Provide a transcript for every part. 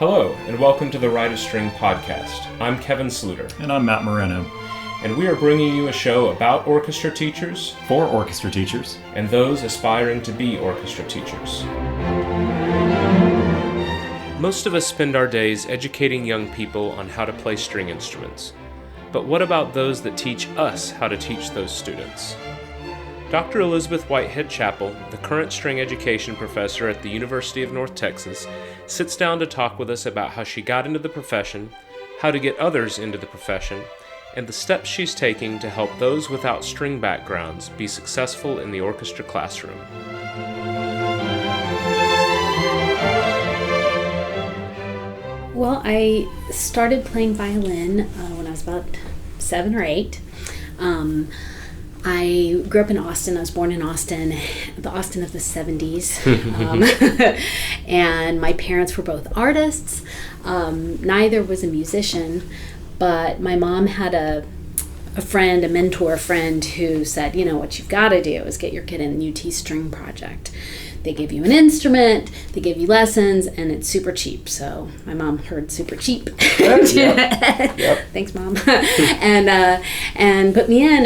Hello, and welcome to the Ride a String podcast. I'm Kevin Sluter. And I'm Matt Moreno. And we are bringing you a show about orchestra teachers, for orchestra teachers, and those aspiring to be orchestra teachers. Most of us spend our days educating young people on how to play string instruments. But what about those that teach us how to teach those students? Dr. Elizabeth Whitehead Chappell, the current string education professor at the University of North Texas, sits down to talk with us about how she got into the profession, how to get others into the profession, and the steps she's taking to help those without string backgrounds be successful in the orchestra classroom. Well, I started playing violin when I was about 7 or 8. I grew up in Austin. I was born in Austin, the Austin of the 70s. And my parents were both artists. Neither was a musician, but my mom had a mentor friend who said, you know, what you've got to do is get your kid in UT String Project. They give you an instrument, they give you lessons, and it's super cheap. So my mom heard super cheap. Yep. Thanks, Mom. and put me in,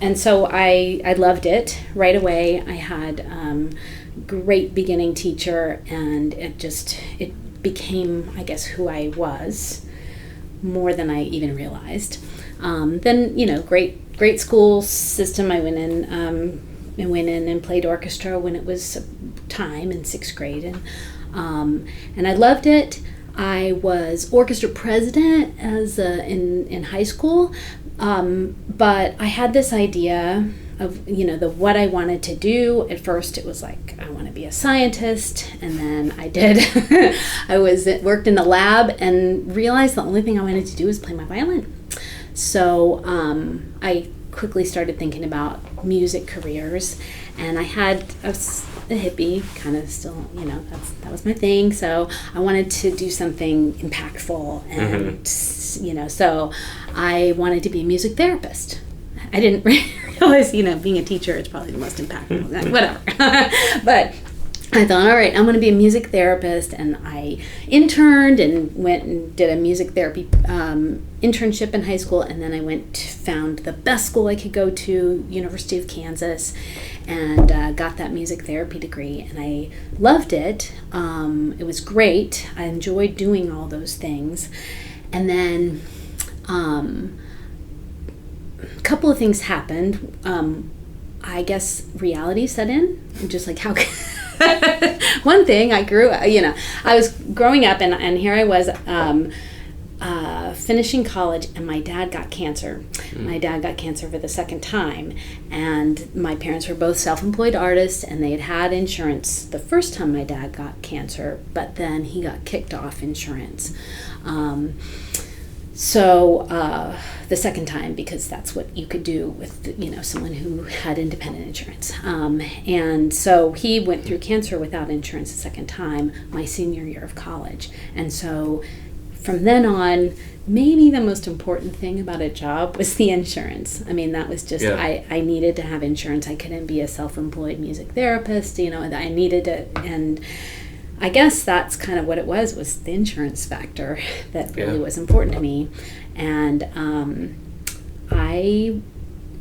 and so I loved it right away. I had great beginning teacher, and it became, I guess, who I was more than I even realized. Then, you know, great school system. I went in and played orchestra when it was time in 6th grade, and I loved it. I was orchestra president in high school, but I had this idea of, you know, what I wanted to do. At first it was like, I want to be a scientist, and then I did. I worked in the lab and realized the only thing I wanted to do was play my violin. So I quickly started thinking about music careers, and I was a hippie, kind of still, you know, that was my thing. So I wanted to do something impactful, and you know, so I wanted to be a music therapist. I didn't realize, you know, being a teacher is probably the most impactful, whatever. But I thought, all right, I'm going to be a music therapist, and I interned and went and did a music therapy internship in high school, and then I found the best school I could go to, University of Kansas, and got that music therapy degree, and I loved it. It was great. I enjoyed doing all those things, and then a couple of things happened. I guess reality set in, just like how. One thing, I was growing up, and here I was finishing college, and my dad got cancer. My dad got cancer for the second time, and my parents were both self-employed artists, and they had insurance the first time my dad got cancer, but then he got kicked off insurance. So the second time, because that's what you could do with, you know, someone who had independent insurance. And so he went through cancer without insurance the second time, my senior year of college. And so from then on, maybe the most important thing about a job was the insurance. I mean, that was just, I needed to have insurance. I couldn't be a self-employed music therapist, you know, I needed it. And I guess that's kind of what it was the insurance factor that really was important to me. And I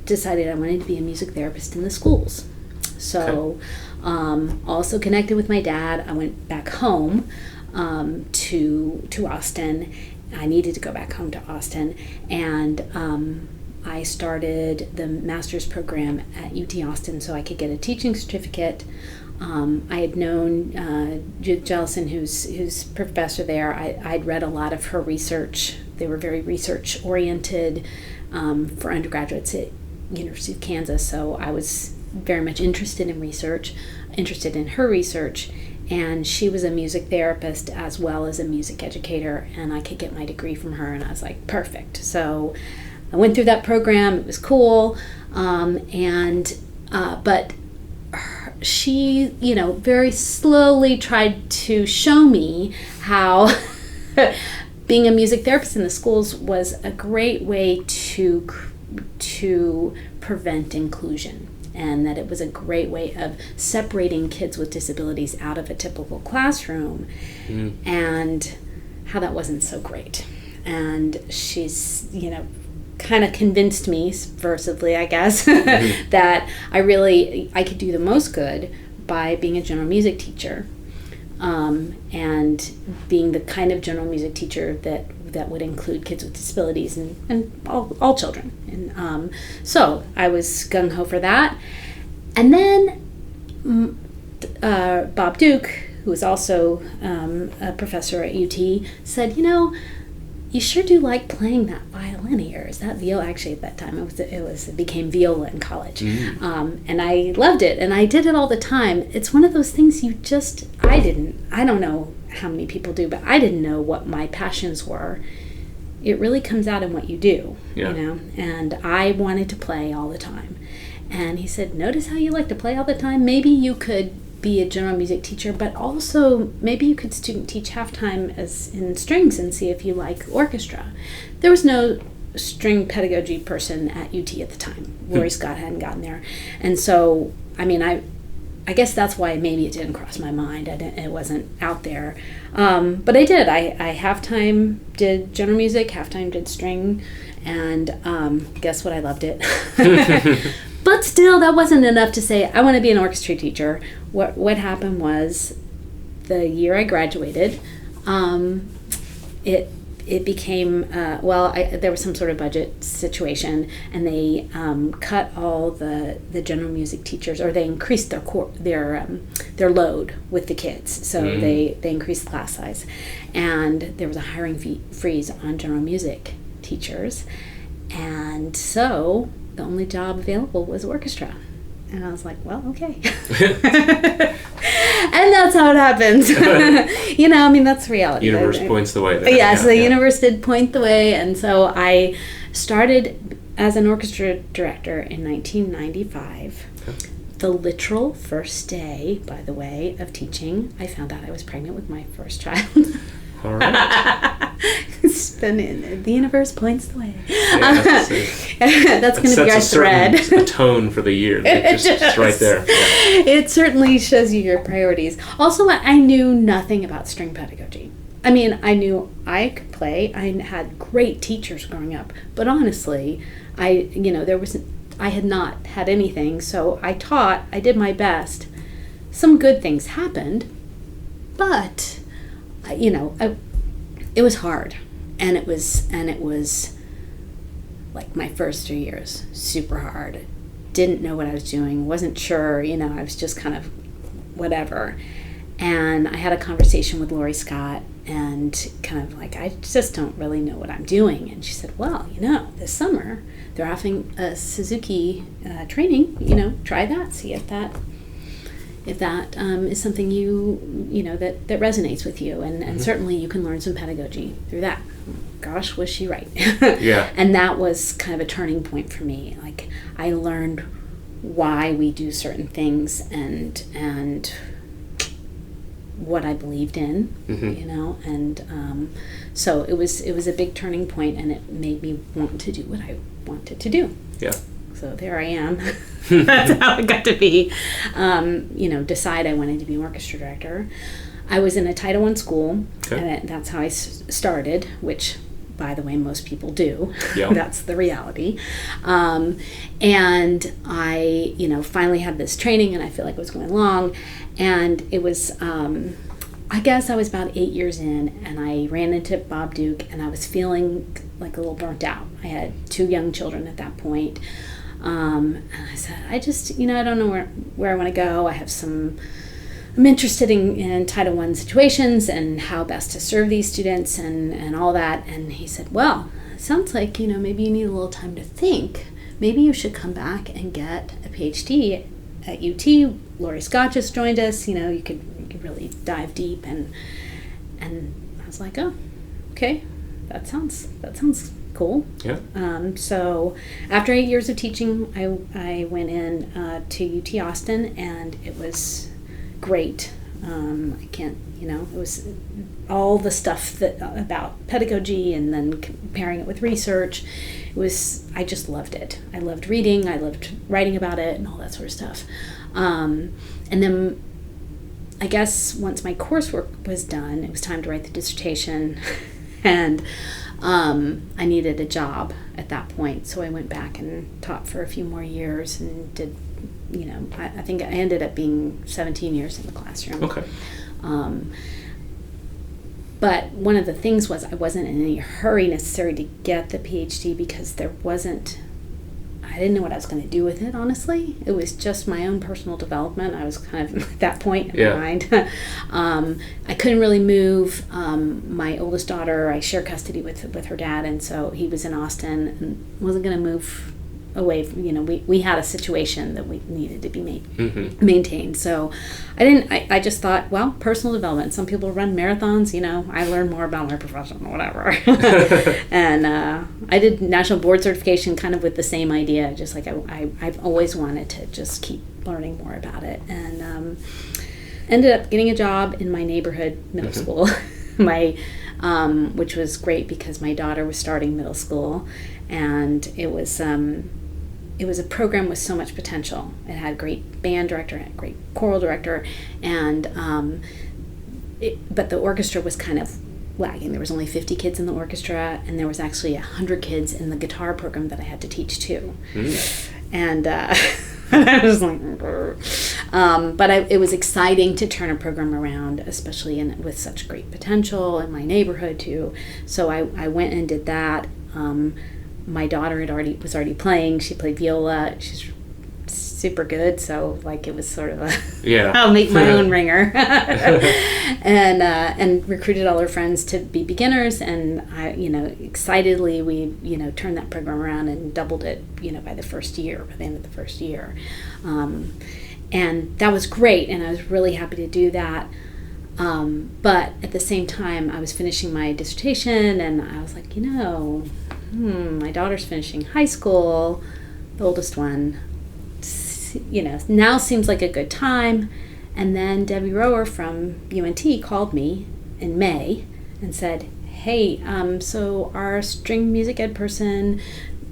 decided I wanted to be a music therapist in the schools. So also connected with my dad, I went back home to Austin. I needed to go back home to Austin, and I started the master's program at UT Austin so I could get a teaching certificate. I had known Jellison, who's professor there. I'd read a lot of her research. They were very research oriented for undergraduates at University of Kansas. So I was very much interested in her research. And she was a music therapist as well as a music educator, and I could get my degree from her, and I was like, perfect. So I went through that program. It was cool, but she, you know, very slowly tried to show me how being a music therapist in the schools was a great way to to prevent inclusion, and that it was a great way of separating kids with disabilities out of a typical classroom, and how that wasn't so great. And she's, kind of convinced me, subversively, I guess, that I could do the most good by being a general music teacher, and being the kind of general music teacher that would include kids with disabilities and all children. And so I was gung-ho for that. And then Bob Duke, who was also a professor at UT, said, you sure do like playing that violin here. Is that viola? Actually, at that time, it became viola in college. And I loved it, and I did it all the time. It's one of those things I don't know how many people do, but I didn't know what my passions were. It really comes out in what you do, and I wanted to play all the time. And he said, notice how you like to play all the time? Maybe you could be a general music teacher, but also maybe you could student teach half-time as in strings and see if you like orchestra. There was no string pedagogy person at UT at the time. Lori Scott hadn't gotten there. And so, I guess that's why maybe it didn't cross my mind. It wasn't out there. But I did. I half-time did general music, half-time did string, and guess what? I loved it. But still, that wasn't enough to say, I want to be an orchestra teacher. What happened was, the year I graduated, it became, there was some sort of budget situation, and they cut all the general music teachers, or they increased their load with the kids. So they increased the class size. And there was a hiring freeze on general music teachers. And so the only job available was orchestra. And I was like, well, okay. And that's how it happens. That's reality. Universe points the way there. Yes, the universe did point the way. And so I started as an orchestra director in 1995. Okay. The literal first day, by the way, of teaching, I found out I was pregnant with my first child. All right. The universe points the way. Yeah, that's going to be our thread. A tone for the year. Just right there. Yeah. It certainly shows you your priorities. Also, I knew nothing about string pedagogy. I knew I could play. I had great teachers growing up, but honestly, I had not had anything. So I taught. I did my best. Some good things happened, but it was hard, and it was like my first 3 years, super hard. Didn't know what I was doing, wasn't sure, I was just kind of whatever. And I had a conversation with Lori Scott, and kind of like, I just don't really know what I'm doing. And she said, well, this summer they're having a Suzuki training, try that, see if that is something that resonates with you, and certainly you can learn some pedagogy through that. Gosh, was she right? Yeah. And that was kind of a turning point for me. Like, I learned why we do certain things and what I believed in, and so it was a big turning point, and it made me want to do what I wanted to do. Yeah. So there I am. That's how I got to be, decide I wanted to be an orchestra director. I was in a Title I school, and that's how I started, which, by the way, most people do. Yep. That's the reality. And I, finally had this training, and I feel like it was going along, and it was, I guess I was about 8 years in, and I ran into Bob Duke, and I was feeling like a little burnt out. I had 2 young children at that point. And I said, I just, I don't know where I want to go. I'm interested in Title I situations and how best to serve these students and all that. And he said, well, it sounds like, maybe you need a little time to think. Maybe you should come back and get a PhD at UT. Lori Scott just joined us. You could really dive deep. And I was like, oh, okay, that sounds cool. Yeah. So after 8 years of teaching, I went in to UT Austin, and it was great. I can't, it was all the stuff that about pedagogy and then comparing it with research. I just loved it. I loved reading, I loved writing about it and all that sort of stuff. And then I guess once my coursework was done, it was time to write the dissertation and I needed a job at that point. So I went back and taught for a few more years and did, I think I ended up being 17 years in the classroom. Okay. But one of the things was I wasn't in any hurry necessarily to get the PhD because I didn't know what I was going to do with it, honestly. It was just my own personal development. I was kind of at that point in my mind. I couldn't really move. My oldest daughter, I share custody with her dad, and so he was in Austin and wasn't going to move away from, we had a situation that we needed to be maintained. So I just thought, well, personal development. Some people run marathons, I learned more about my profession or whatever. And I did national board certification kind of with the same idea, just like I've always wanted to just keep learning more about it. And ended up getting a job in my neighborhood middle school, which was great because my daughter was starting middle school, and it was a program with so much potential. It had a great band director, it had a great choral director, and but the orchestra was kind of lagging. There was only 50 kids in the orchestra, and there was actually 100 kids in the guitar program that I had to teach too. And I was like, but it was exciting to turn a program around, especially with such great potential in my neighborhood too. So I went and did that. My daughter was already playing. She played viola. She's super good. So it was sort of I'll make my own ringer. And recruited all her friends to be beginners. And excitedly we turned that program around and doubled it by the end of the first year. And that was great. And I was really happy to do that. But at the same time, I was finishing my dissertation, and I was like, my daughter's finishing high school, the oldest one, now seems like a good time. And then Debbie Rower from UNT called me in May and said, hey, so our string music ed person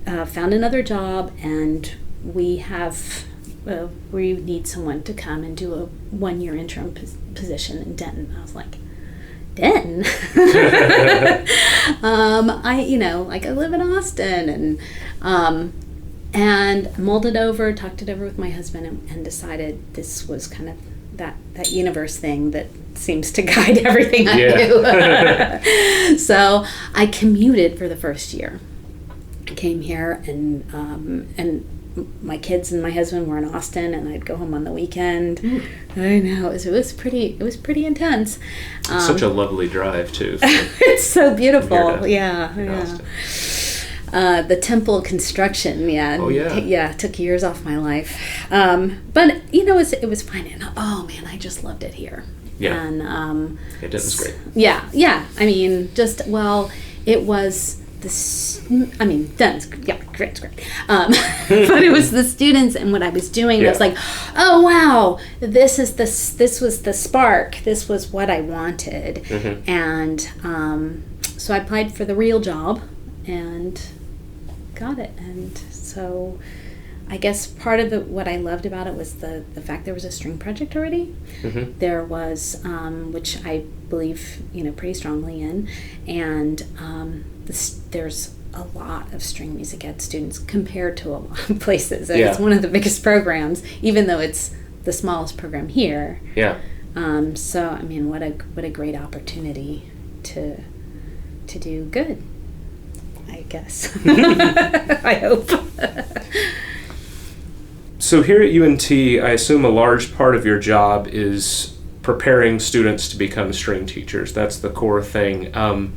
found another job, and we need someone to come and do a 1-year interim position in Denton. I was like, Denton? I live in Austin, and mulled it over, talked it over with my husband, and decided this was kind of that universe thing that seems to guide everything I do. So I commuted for the first year. I came here, and my kids and my husband were in Austin, and I'd go home on the weekend. I know, it was pretty intense. Such a lovely drive too. It's so beautiful. Yeah. The temple construction, took years off my life. But it was fine. And I just loved it here. Yeah. And Denton's great. Yeah. I mean, it was Denton's, great. But it was the students and what I was doing. I was like, oh wow, this was the spark. This was what I wanted. Mm-hmm. And so I applied for the real job and got it. And so I guess part of what I loved about it was the fact there was a string project already. Mm-hmm. There was, which I believe, pretty strongly in, and there's a lot of string music ed students compared to a lot of places. And it's one of the biggest programs, even though it's the smallest program here. Yeah. So I mean, what a great opportunity to do good, I guess. I hope. So here at UNT, I assume a large part of your job is preparing students to become string teachers. That's the core thing. I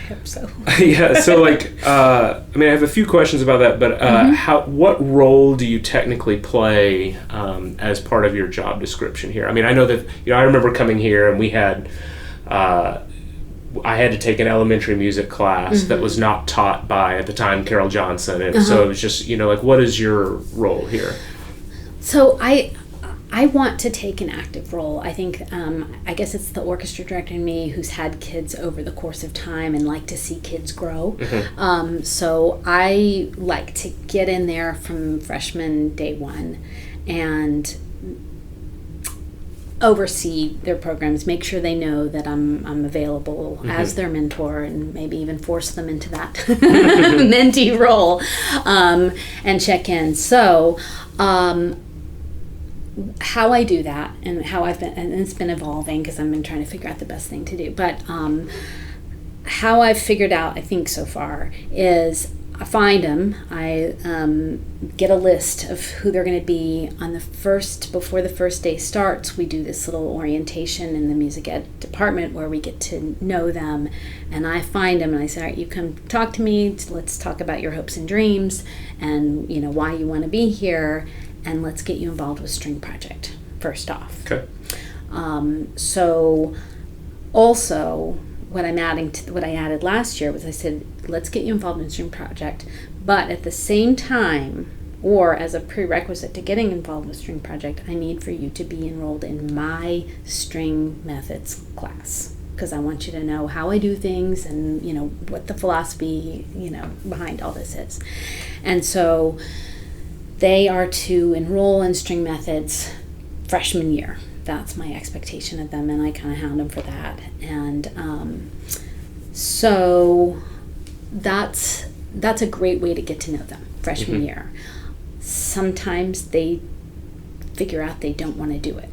hope so. So I have a few questions about that, but what role do you technically play as part of your job description here? I mean, I know that, I remember coming here and we had, I had to take an elementary music class that was not taught by, at the time, Carol Johnson. And so it was just, what is your role here? So I want to take an active role. I think, I guess it's the orchestra director in me who's had kids over the course of time and like to see kids grow. So I like to get in there from freshman day one and oversee their programs, make sure they know that I'm available as their mentor, and maybe even force them into that mentee role, and check in. So how I do that and how I've been, and it's been evolving because I've been trying to figure out the best thing to do, but how I've figured out, I think so far, is I find them, I get a list of who they're going to be on before the first day starts. We do this little orientation in the music ed department where we get to know them, and I find them and I say, all right, you come talk to me, let's talk about your hopes and dreams and why you want to be here, and let's get you involved with String Project first off. Okay. So also what I'm adding to what I added last year was I said, let's get you involved in String Project, but at the same time, or as a prerequisite to getting involved with String Project, I need for you to be enrolled in my string methods class, because I want you to know how I do things and what the philosophy behind all this is. And so they are to enroll in string methods freshman year. That's my expectation of them, and I kind of hound them for that. And so that's a great way to get to know them freshman year. Sometimes they figure out they don't want to do it.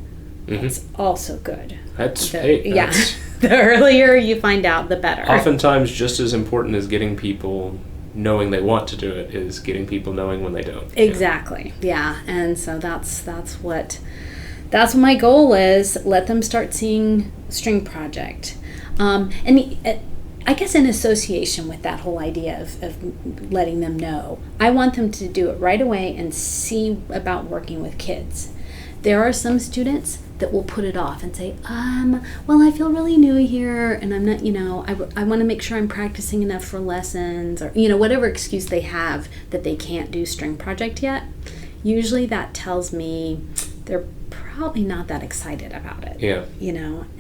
That's also good. The earlier you find out, the better. Oftentimes, just as important as getting people knowing they want to do it is getting people knowing when they don't. Exactly. Yeah. And so that's what my goal is. Let them start seeing String Project. And I guess in association with that whole idea of letting them know, I want them to do it right away and see about working with kids. There are some students that will put it off and say, well, I feel really new here, and I'm not, I want to make sure I'm practicing enough for lessons, or, whatever excuse they have that they can't do String Project yet. Usually that tells me they're probably not that excited about it. Yeah.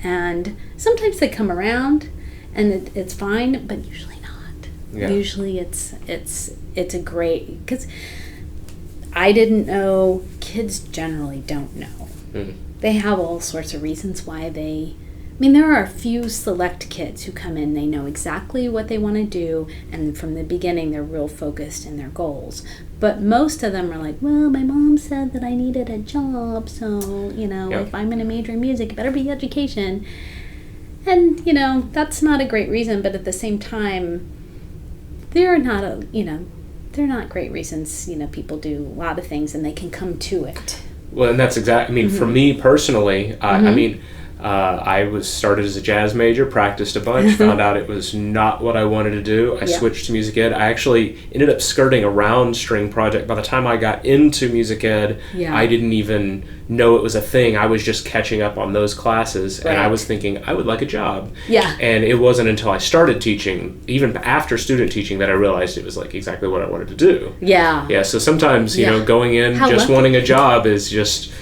And sometimes they come around and it's fine, but usually not. Yeah. Usually it's a great, because I didn't know, kids generally don't know. They have all sorts of reasons why there are a few select kids who come in, they know exactly what they want to do, and from the beginning they're real focused in their goals. But most of them are like, well, my mom said that I needed a job, so, if I'm going to major in music, it better be education. And, that's not a great reason, but at the same time, they're not great reasons. People do a lot of things and they can come to it. Well, and that's exactly, for me personally, I was started as a jazz major, practiced a bunch, found out it was not what I wanted to do. I switched to music ed. I actually ended up skirting around String Project. By the time I got into music ed, I didn't even know it was a thing. I was just catching up on those classes, and I was thinking, I would like a job. Yeah. And it wasn't until I started teaching, even after student teaching, that I realized it was like exactly what I wanted to do. Yeah. Yeah, so sometimes, going in wanting a job is just,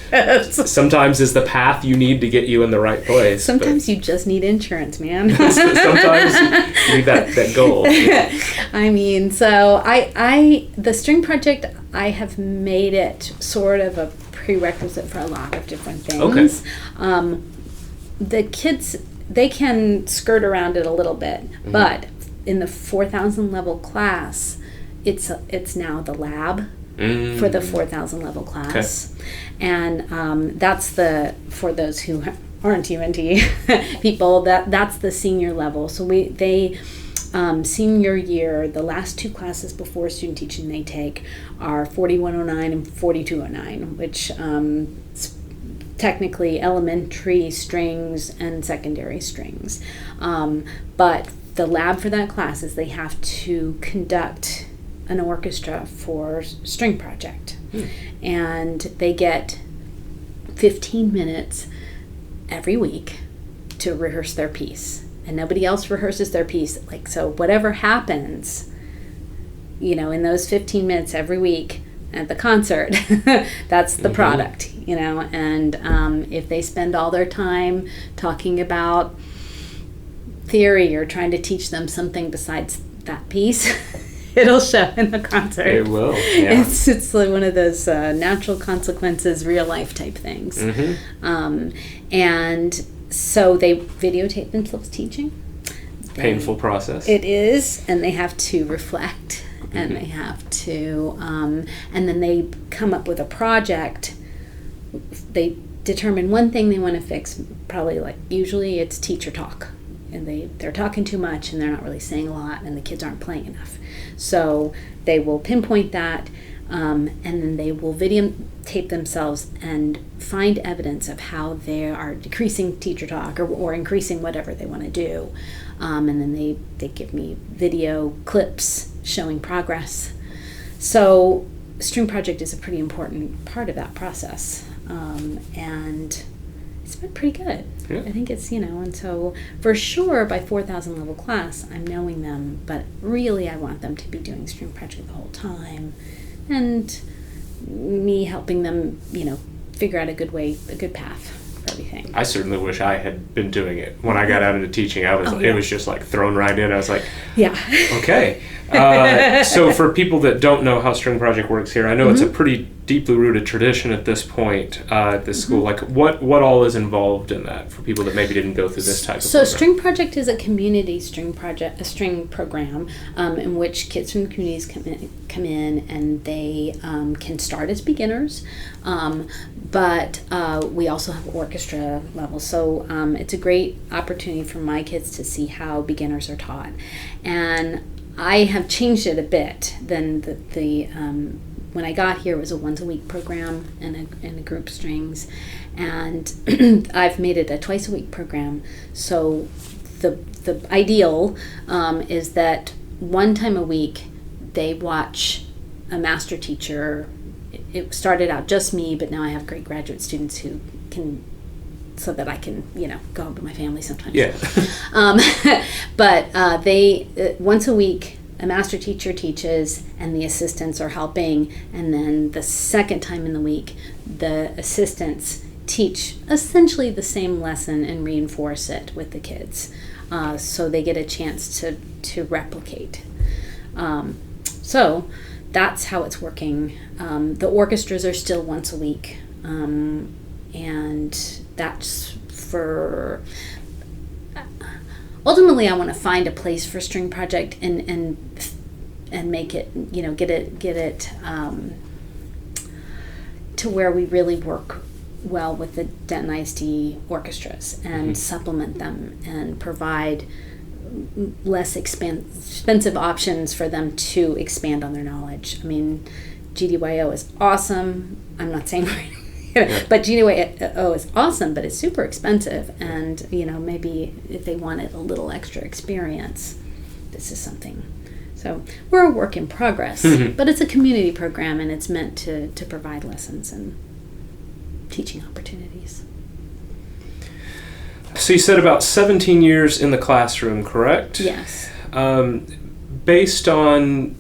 sometimes is the path you need to get you in the right place. Sometimes you just need insurance, man. Sometimes you need that goal. So the String Project, I have made it sort of a prerequisite for a lot of different things. Okay. The kids, they can skirt around it a little bit, but in the 4,000 level class, it's now the lab for the 4,000 level class. Okay. And that's for those who aren't UNT people, that's the senior level. So they senior year, the last two classes before student teaching they take are 4109 and 4209, which technically elementary strings and secondary strings. But the lab for that class is they have to conduct an orchestra for String Project. And they get 15 minutes every week to rehearse their piece. And nobody else rehearses their piece. So whatever happens, in those 15 minutes every week, at the concert. That's the product, and if they spend all their time talking about theory or trying to teach them something besides that piece, it'll show in the concert. It will, yeah. It's like one of those natural consequences, real life type things. And so they videotape themselves teaching. Painful process. It is, and they have to reflect, and they have to, and then they come up with a project. They determine one thing they want to fix, probably usually it's teacher talk. And they're talking too much and they're not really saying a lot and the kids aren't playing enough. So they will pinpoint that and then they will videotape themselves and find evidence of how they are decreasing teacher talk or increasing whatever they want to do. And then they give me video clips showing progress. So String Project is a pretty important part of that process. And it's been pretty good. Yeah. I think it's, and so for sure by 4,000 level class, I'm knowing them, but really I want them to be doing String Project the whole time and me helping them, figure out a good path for everything. I certainly wish I had been doing it. When I got out into teaching, it was just thrown right in. I was like, yeah. Okay. So for people that don't know how String Project works here, I know it's a pretty deeply rooted tradition at this point at this school. What all is involved in that for people that maybe didn't go through this type of program? So String Project is a community string program in which kids from the communities come in and they can start as beginners, but we also have orchestra levels. So it's a great opportunity for my kids to see how beginners are taught. And I have changed it a bit than the when I got here, it was a once-a-week program and a group strings, and I've made it a twice-a-week program. So the ideal is that one time a week they watch a master teacher. It started out just me, but now I have great graduate students who can, so that I can, go home to my family sometimes. Yeah. But they once a week, a master teacher teaches and the assistants are helping, and then the second time in the week the assistants teach essentially the same lesson and reinforce it with the kids, so they get a chance to replicate. So that's how it's working. The orchestras are still once a week, and that's for ultimately, I want to find a place for String Project and make it, get it to where we really work well with the Denton ISD orchestras and supplement them and provide less expensive options for them to expand on their knowledge. I mean, GDYO is awesome. I'm not saying but GDYO is awesome, but it's super expensive, and maybe if they wanted a little extra experience, this is something. So we're a work in progress, but it's a community program, and it's meant to provide lessons and teaching opportunities. So you said about 17 years in the classroom, correct? Yes. Based on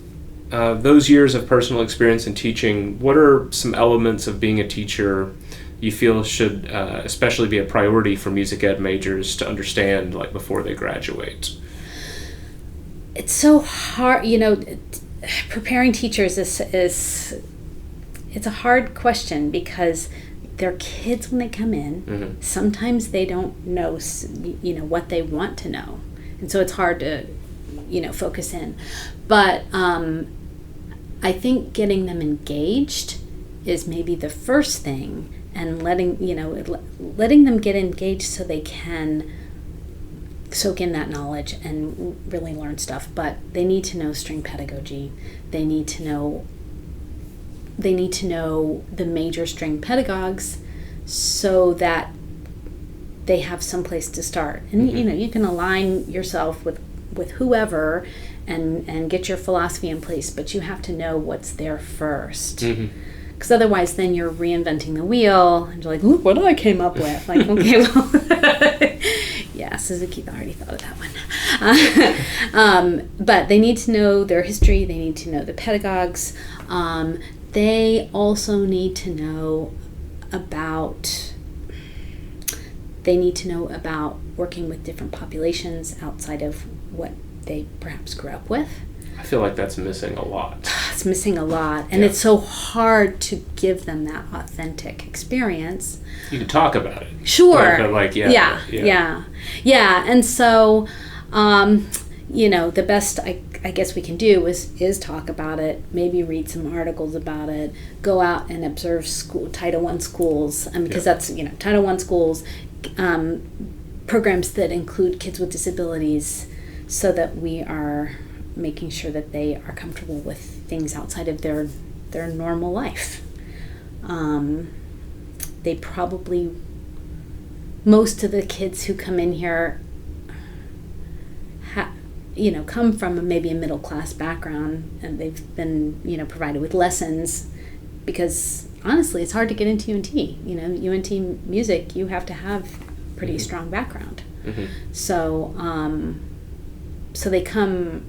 those years of personal experience in teaching, what are some elements of being a teacher you feel should especially be a priority for music ed majors to understand before they graduate? It's so hard, preparing teachers is it's a hard question because they're kids when they come in. Sometimes they don't know, what they want to know. And so it's hard to, focus in. But I think getting them engaged is maybe the first thing, and letting them get engaged so they can soak in that knowledge and really learn stuff. But they need to know string pedagogy. They need to know the major string pedagogues so that they have some place to start. And you can align yourself with whoever and get your philosophy in place, but you have to know what's there first. Because otherwise then you're reinventing the wheel and you're like, look what I came up with. Okay, well, yeah, Suzuki already thought of that one. But they need to know their history. They need to know the pedagogues. they also need to know about working with different populations outside of what they perhaps grew up with. I feel like that's missing a lot. It's missing a lot, and it's so hard to give them that authentic experience. You can talk about it. Sure. Yeah. And so, the best I guess we can do is talk about it, maybe read some articles about it, go out and observe Title I schools, because that's, Title I schools, programs that include kids with disabilities, so that we are making sure that they are comfortable with things outside of their normal life. They probably, most of the kids who come in here come from maybe a middle class background, and they've been, provided with lessons, because honestly, it's hard to get into UNT. UNT music, you have to have pretty strong background. Mm-hmm. So they come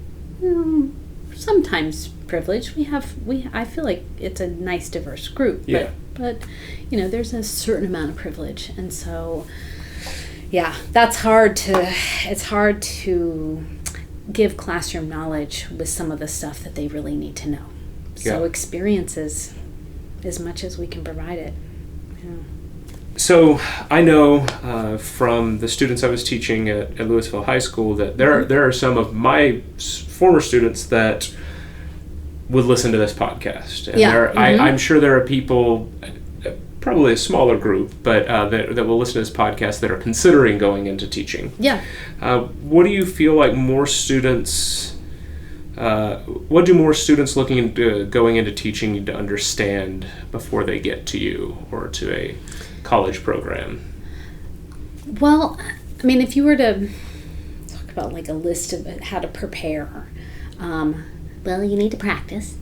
sometimes privileged. I feel like it's a nice diverse group, but there's a certain amount of privilege, and so it's hard to give classroom knowledge with some of the stuff that they really need to know. So experiences as much as we can provide it. So I know from the students I was teaching at Louisville High School that there are some of my former students that would listen to this podcast. And I'm sure there are people, probably a smaller group, but that will listen to this podcast that are considering going into teaching. Yeah. What do you feel like more students... what do more students looking into going into teaching need to understand before they get to you or to a college program? Well, if you were to talk about like a list of how to prepare, well, you need to practice,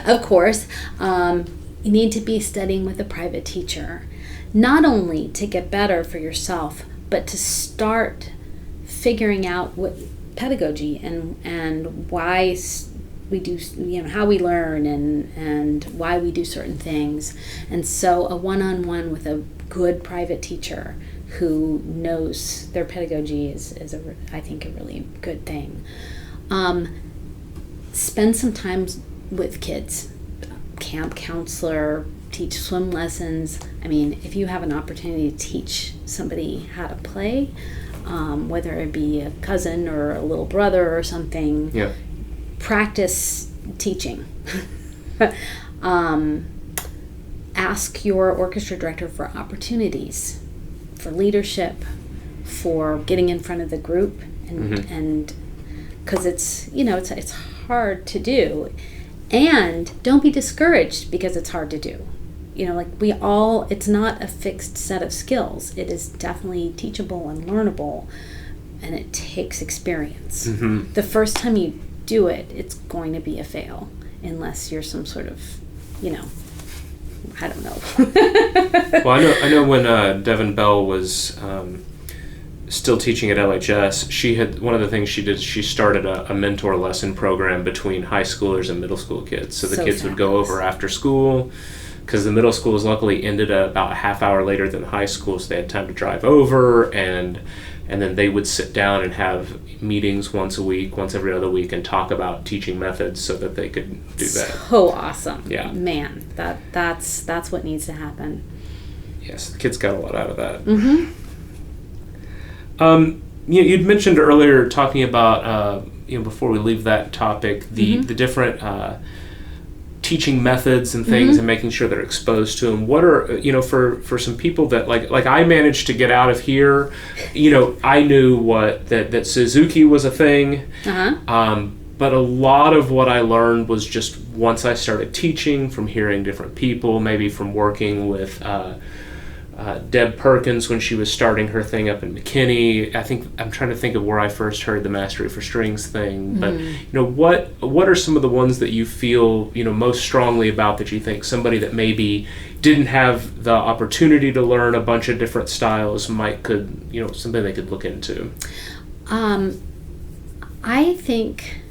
of course. You need to be studying with a private teacher, not only to get better for yourself, but to start figuring out what pedagogy and why we do, how we learn and why we do certain things. And so a one-on-one with a good private teacher who knows their pedagogy is I think a really good thing. Spend some time with kids, camp counselor, teach swim lessons. If you have an opportunity to teach somebody how to play, whether it be a cousin or a little brother or something, practice teaching. Ask your orchestra director for opportunities, for leadership, for getting in front of the group, and because it's hard to do, and don't be discouraged because it's hard to do. It's not a fixed set of skills. It is definitely teachable and learnable, and it takes experience. Mm-hmm. The first time you do it, it's going to be a fail, unless you're some sort of, I don't know. Well, I know when Devin Bell was still teaching at LHS, one of the things she did, she started a mentor lesson program between high schoolers and middle school kids. So the kids would go over after school, because the middle schools luckily ended about a half hour later than high school, so they had time to drive over, and then they would sit down and have meetings once every other week, and talk about teaching methods so that they could do that. So awesome. Yeah. Man, that's what needs to happen. Yes, the kids got a lot out of that. Mm-hmm. You'd mentioned earlier, talking about, before we leave that topic, the different teaching methods and things, and making sure they're exposed to them. What are, for some people that like I managed to get out of here, I knew that Suzuki was a thing, but a lot of what I learned was just once I started teaching, from hearing different people, maybe from working with Deb Perkins when she was starting her thing up in McKinney. I'm trying to think of where I first heard the Mastery for Strings thing. But what are some of the ones that you feel most strongly about, that you think somebody that maybe didn't have the opportunity to learn a something they could look into? I think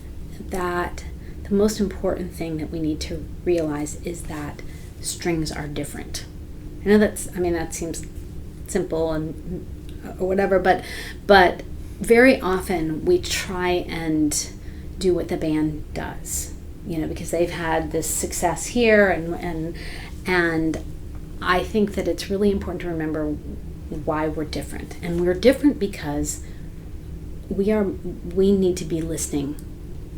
that the most important thing that we need to realize is that strings are different. I know that seems simple and or whatever, but very often we try and do what the band does, because they've had this success here, and I think that it's really important to remember why we're different. And we're different because we need to be listening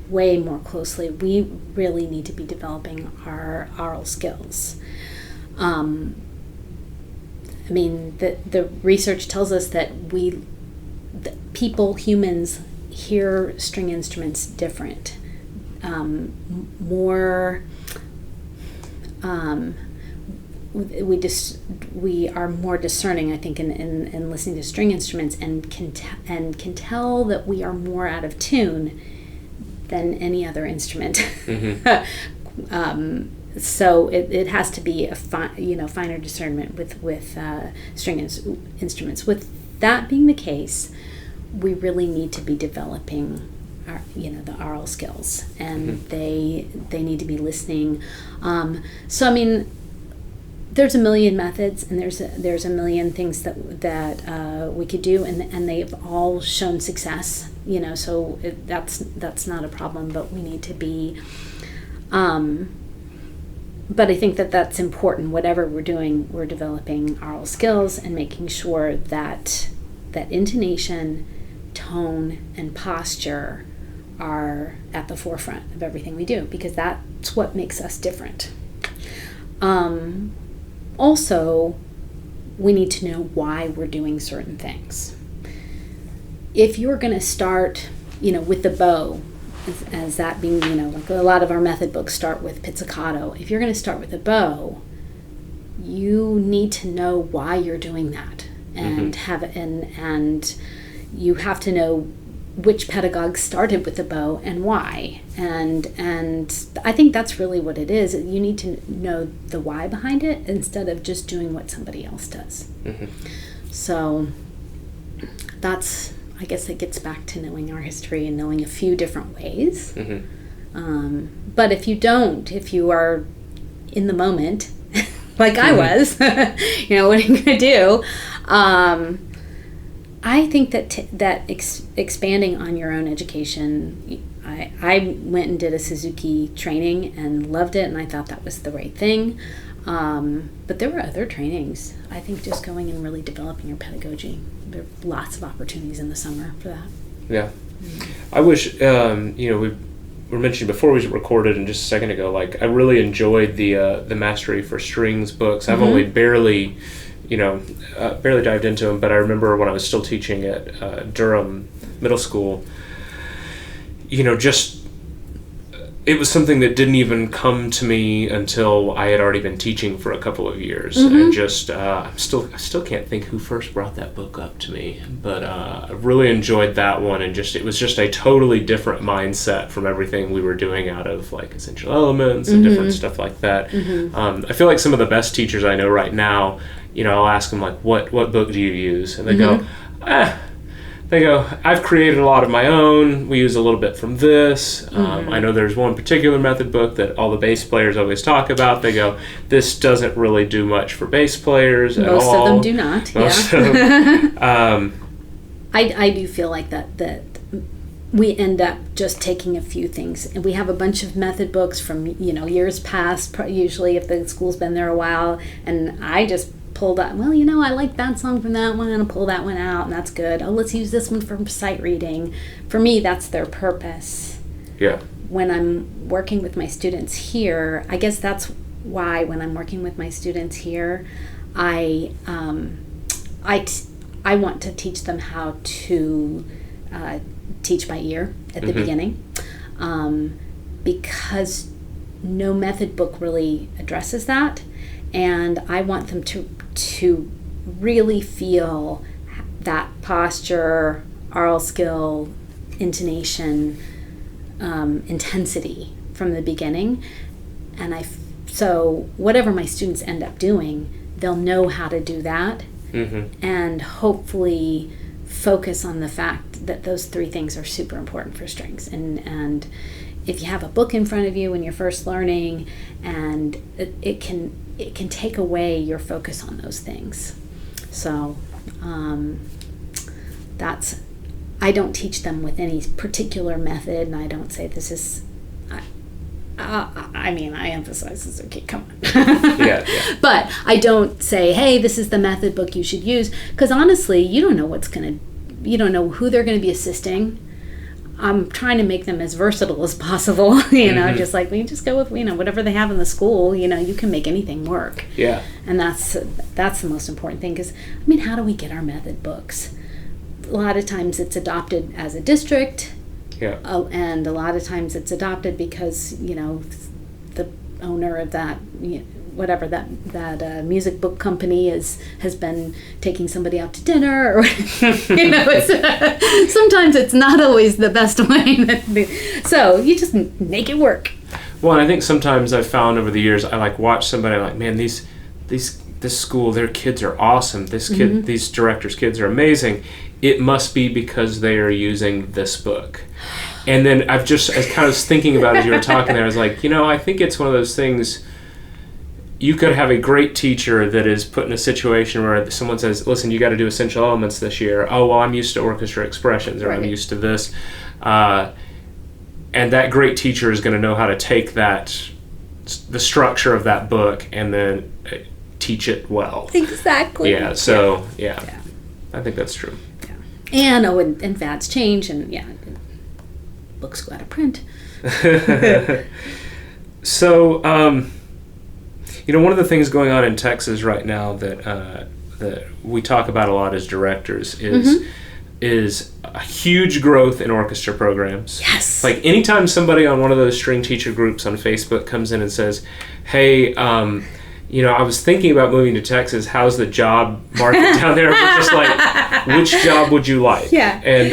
way more closely. We really need to be developing our oral skills. The research tells us that humans hear string instruments different, we are more discerning, I think, in listening to string instruments, and can tell that we are more out of tune than any other instrument. Mm-hmm. So it has to be a finer discernment with string instruments. With that being the case, we really need to be developing the oral skills, and mm-hmm. they need to be listening. There's a million methods, and there's a million things that we could do, and they've all shown success. So that's not a problem, but we need to be. But I think that that's important. Whatever we're doing, we're developing oral skills and making sure that intonation, tone, and posture are at the forefront of everything we do, because that's what makes us different. Also, we need to know why we're doing certain things. If you're going to start, with the bow, as that being, like a lot of our method books start with pizzicato. If you're going to start with a bow, you need to know why you're doing that, and mm-hmm. and you have to know which pedagogue started with the bow and why. And I think that's really what it is. You need to know the why behind it instead of just doing what somebody else does. Mm-hmm. So I guess it gets back to knowing our history and knowing a few different ways. Mm-hmm. But if you are in the moment, like I was, what are you going to do? I think that expanding on your own education, I went and did a Suzuki training and loved it, and I thought that was the right thing. But there were other trainings. I think just going and really developing your pedagogy. There are lots of opportunities in the summer for that. Yeah. I wish, we were mentioning before we recorded and just a second ago, like I really enjoyed the Mastery for Strings books. I've only barely dived into them, but I remember when I was still teaching at Durham Middle School, it was something that didn't even come to me until I had already been teaching for a couple of years. Mm-hmm. And just, I still can't think who first brought that book up to me, but I really enjoyed that one, and it was just a totally different mindset from everything we were doing out of like essential elements and different stuff like that. Mm-hmm. I feel like some of the best teachers I know right now, I'll ask them like, what book do you use? And they go, I've created a lot of my own. We use a little bit from this. I know there's one particular method book that all the bass players always talk about. They go, this doesn't really do much for bass players at all. Most of them do not, I do feel like that we end up just taking a few things. And we have a bunch of method books from, years past, usually if the school's been there a while, and I just pull that, I like that song from that one, and pull that one out, and that's good. Oh, let's use this one for sight reading. For me, that's their purpose. Yeah. When I'm working with my students here, I guess that's why when I'm working with my students here, I want to teach them how to teach by ear at the beginning, because no method book really addresses that. And I want them to really feel that posture, oral skill, intonation, intensity from the beginning. And so whatever my students end up doing, they'll know how to do that, and hopefully focus on the fact that those three things are super important for strings. And if you have a book in front of you when you're first learning, and it can take away your focus on those things. So I don't teach them with any particular method, and I don't say this is. I emphasize this. Okay, come on. Yeah. But I don't say, hey, this is the method book you should use, because honestly, you don't know who they're going to be assisting. I'm trying to make them as versatile as possible, just like we just go with, whatever they have in the school, you can make anything work. Yeah. And that's the most important thing, because, how do we get our method books? A lot of times it's adopted as a district. Yeah. And a lot of times it's adopted because, the owner of that, whatever that music book company has been taking somebody out to dinner, or sometimes it's not always the best way. So you just make it work. Well, and I think sometimes I've found over the years, I watch somebody, man, this school, their kids are awesome. These directors' kids are amazing. It must be because they are using this book. And then I kind of was thinking about it as you were talking there, I was like, I think it's one of those things. You could have a great teacher that is put in a situation where someone says, listen, you got to do essential elements this year. Oh, well, I'm used to orchestra expressions, or right. I'm used to this. And that great teacher is going to know how to take the structure of that book and then teach it well. Exactly. Yeah, so, yeah. I think that's true. Yeah. And fads change, and books go out of print. So, one of the things going on in Texas right now that we talk about a lot as directors is a huge growth in orchestra programs. Yes. Like anytime somebody on one of those string teacher groups on Facebook comes in and says, hey, I was thinking about moving to Texas. How's the job market down there? We're just like, which job would you like? Yeah. And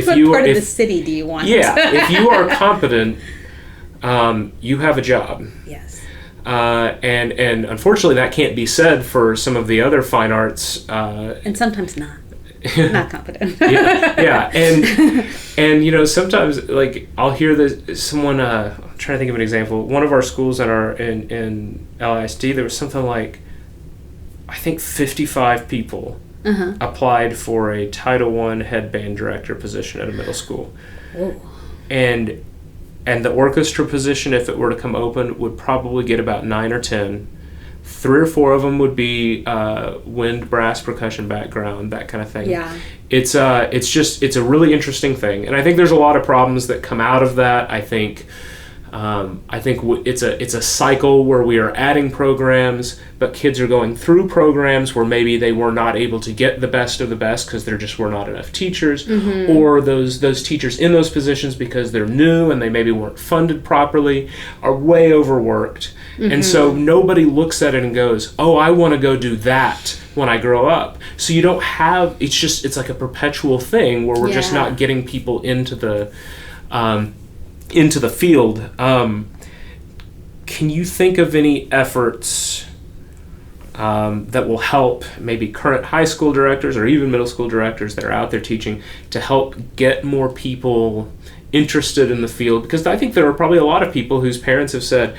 what part of the city do you want? Yeah. If you are competent, you have a job. Yes. And unfortunately, that can't be said for some of the other fine arts. And sometimes not. Not competent. Yeah. And sometimes I'll hear someone. I'm trying to think of an example. One of our schools in LISD, there was something like, I think 55 people applied for a Title I head band director position at a middle school. Whoa. And the orchestra position, if it were to come open, would probably get about 9 or 10. 3 or 4 of them would be wind, brass, percussion background, that kind of thing. Yeah. It's a really interesting thing, and I think there's a lot of problems that come out of that. I think it's a cycle where we are adding programs, but kids are going through programs where maybe they were not able to get the best of the best because there just were not enough teachers, or those teachers in those positions, because they're new and they maybe weren't funded properly, are way overworked. And so nobody looks at it and goes, oh, I want to go do that when I grow up. So you don't have, it's like a perpetual thing where we're just not getting people into the field. Can you think of any efforts that will help maybe current high school directors or even middle school directors that are out there teaching to help get more people interested in the field? Because I think there are probably a lot of people whose parents have said,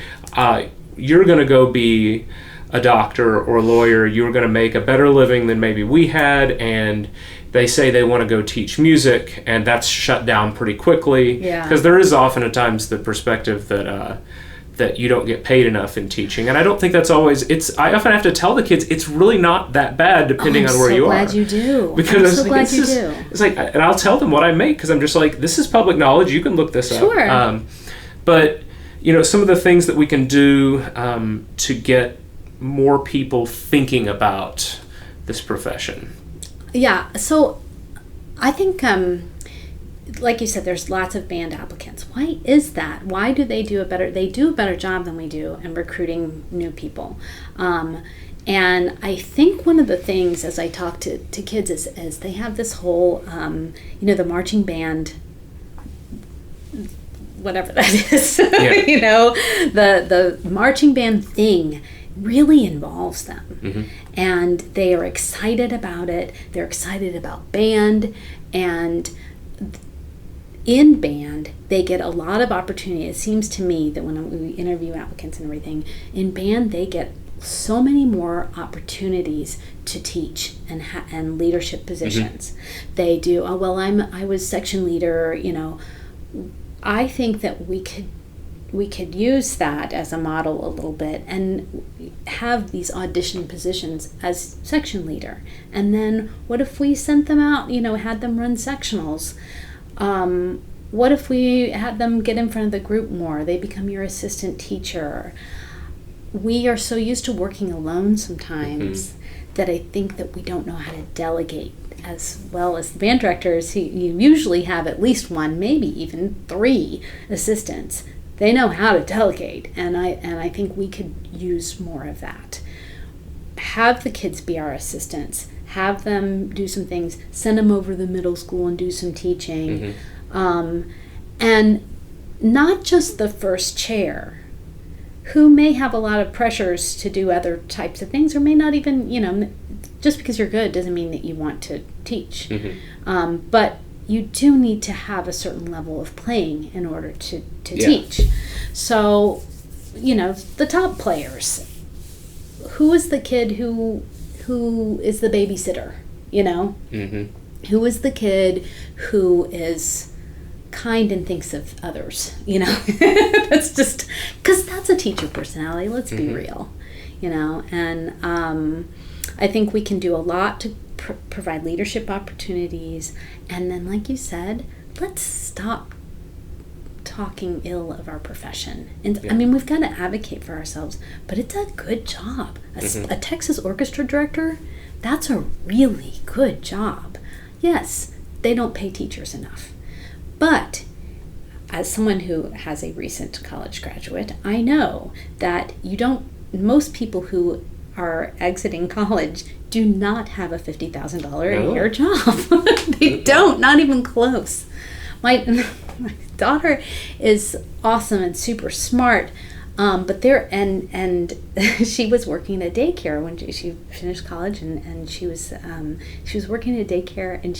you're going to go be a doctor or a lawyer, you're going to make a better living than maybe we had, and they say they want to go teach music, and that's shut down pretty quickly. Because there is often at times the perspective that you don't get paid enough in teaching, and I don't think that's always. I often have to tell the kids it's really not that bad depending on where you are. I'm so glad you do. Because I'm so glad you do. It's like, and I'll tell them what I make because I'm just like, this is public knowledge. You can look this up. Sure. But some of the things that we can do to get more people thinking about this profession. Yeah, so I think, like you said, there's lots of band applicants. Why is that? Why do they do a better job than we do in recruiting new people? And I think one of the things, as I talk to kids, is they have this whole, the marching band, whatever that is, the marching band thing really involves them. And they are excited about it. They're excited about band. And in band, they get a lot of opportunity. It seems to me that when we interview applicants and everything, in band they get so many more opportunities to teach and leadership positions. They do. Oh well, I was section leader. I think that we could use that as a model a little bit and have these audition positions as section leader. And then what if we sent them out? Had them run sectionals. What if we had them get in front of the group more? They become your assistant teacher. We are so used to working alone sometimes that I think that we don't know how to delegate as well as the band directors. You usually have at least one, maybe even 3 assistants. They know how to delegate, and I think we could use more of that. Have the kids be our assistants. Have them do some things. Send them over to the middle school and do some teaching. And not just the first chair, who may have a lot of pressures to do other types of things, or may not even, just because you're good doesn't mean that you want to teach. But you do need to have a certain level of playing in order to teach. So, the top players. Who is the kid who is the babysitter? Who is the kid who is kind and thinks of others? That's just because that's a teacher personality. Let's be real. And I think we can do a lot to provide leadership opportunities, and then, like you said, let's stop talking ill of our profession. And I mean, we've got to advocate for ourselves, but it's a good job. A Texas orchestra director, that's a really good job. Yes, they don't pay teachers enough, but as someone who has a recent college graduate, I know that most people who are exiting college do not have a $50,000 a year job. They don't, not even close. My daughter is awesome and super smart, but and she was working at daycare when she finished college, and she was working at daycare, and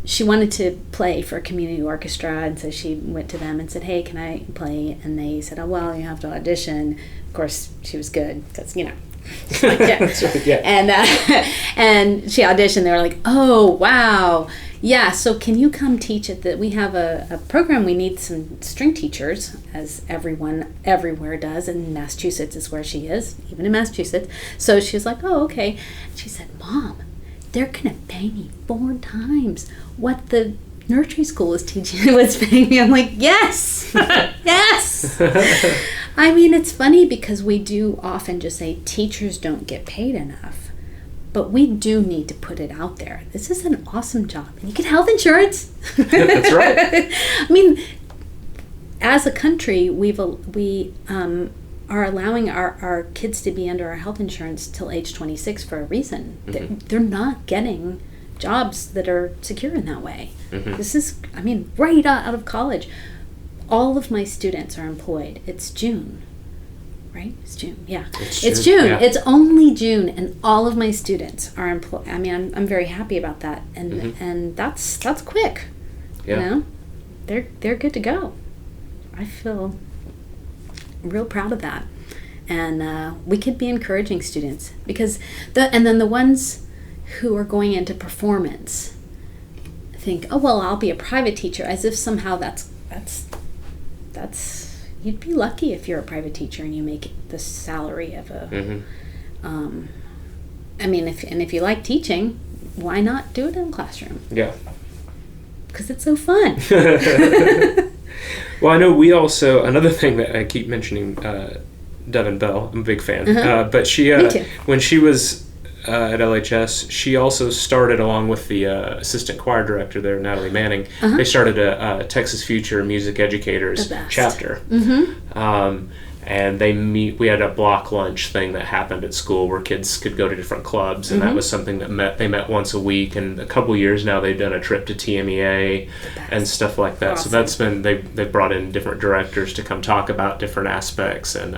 she wanted to play for a community orchestra, and so she went to them and said, "Hey, can I play?" And they said, "Oh, well, you have to audition." Of course, she was good because like, yeah. That's right, yeah. And she auditioned. They were like, "Oh, wow, yeah. So can you come teach we have a program. We need some string teachers, as everyone everywhere does. And Massachusetts is where she is, even in Massachusetts." So she was like, "Oh, okay." She said, "Mom, they're gonna pay me 4 times what the nursery school was paying me." I'm like, yes, yes. I mean, it's funny because we do often just say teachers don't get paid enough, but we do need to put it out there. This is an awesome job, and you get health insurance. That's right. I mean, as a country, we are allowing our kids to be under our health insurance till age 26 for a reason. They're not getting jobs that are secure in that way. This is, right out of college, all of my students are employed. It's June, right? It's June, yeah. It's June. Yeah. It's only June, and all of my students are employed. I'm very happy about that, and that's quick. Yeah. They're good to go. I feel real proud of that, and we could be encouraging students because then the ones who are going into performance think, "Oh well, I'll be a private teacher," as if somehow that's you'd be lucky if you're a private teacher and you make the salary of a. If you like teaching, why not do it in a classroom? Yeah, because it's so fun. Well, I know we also, another thing that I keep mentioning, Devin Bell, I'm a big fan, but she, when she was at LHS, she also started, along with the assistant choir director there, Natalie Manning, they started a Texas Future Music Educators chapter. And we had a block lunch thing that happened at school where kids could go to different clubs, and that was something that they met once a week, and a couple years now they've done a trip to TMEA and stuff like that. Awesome. So that's been, they've brought in different directors to come talk about different aspects, and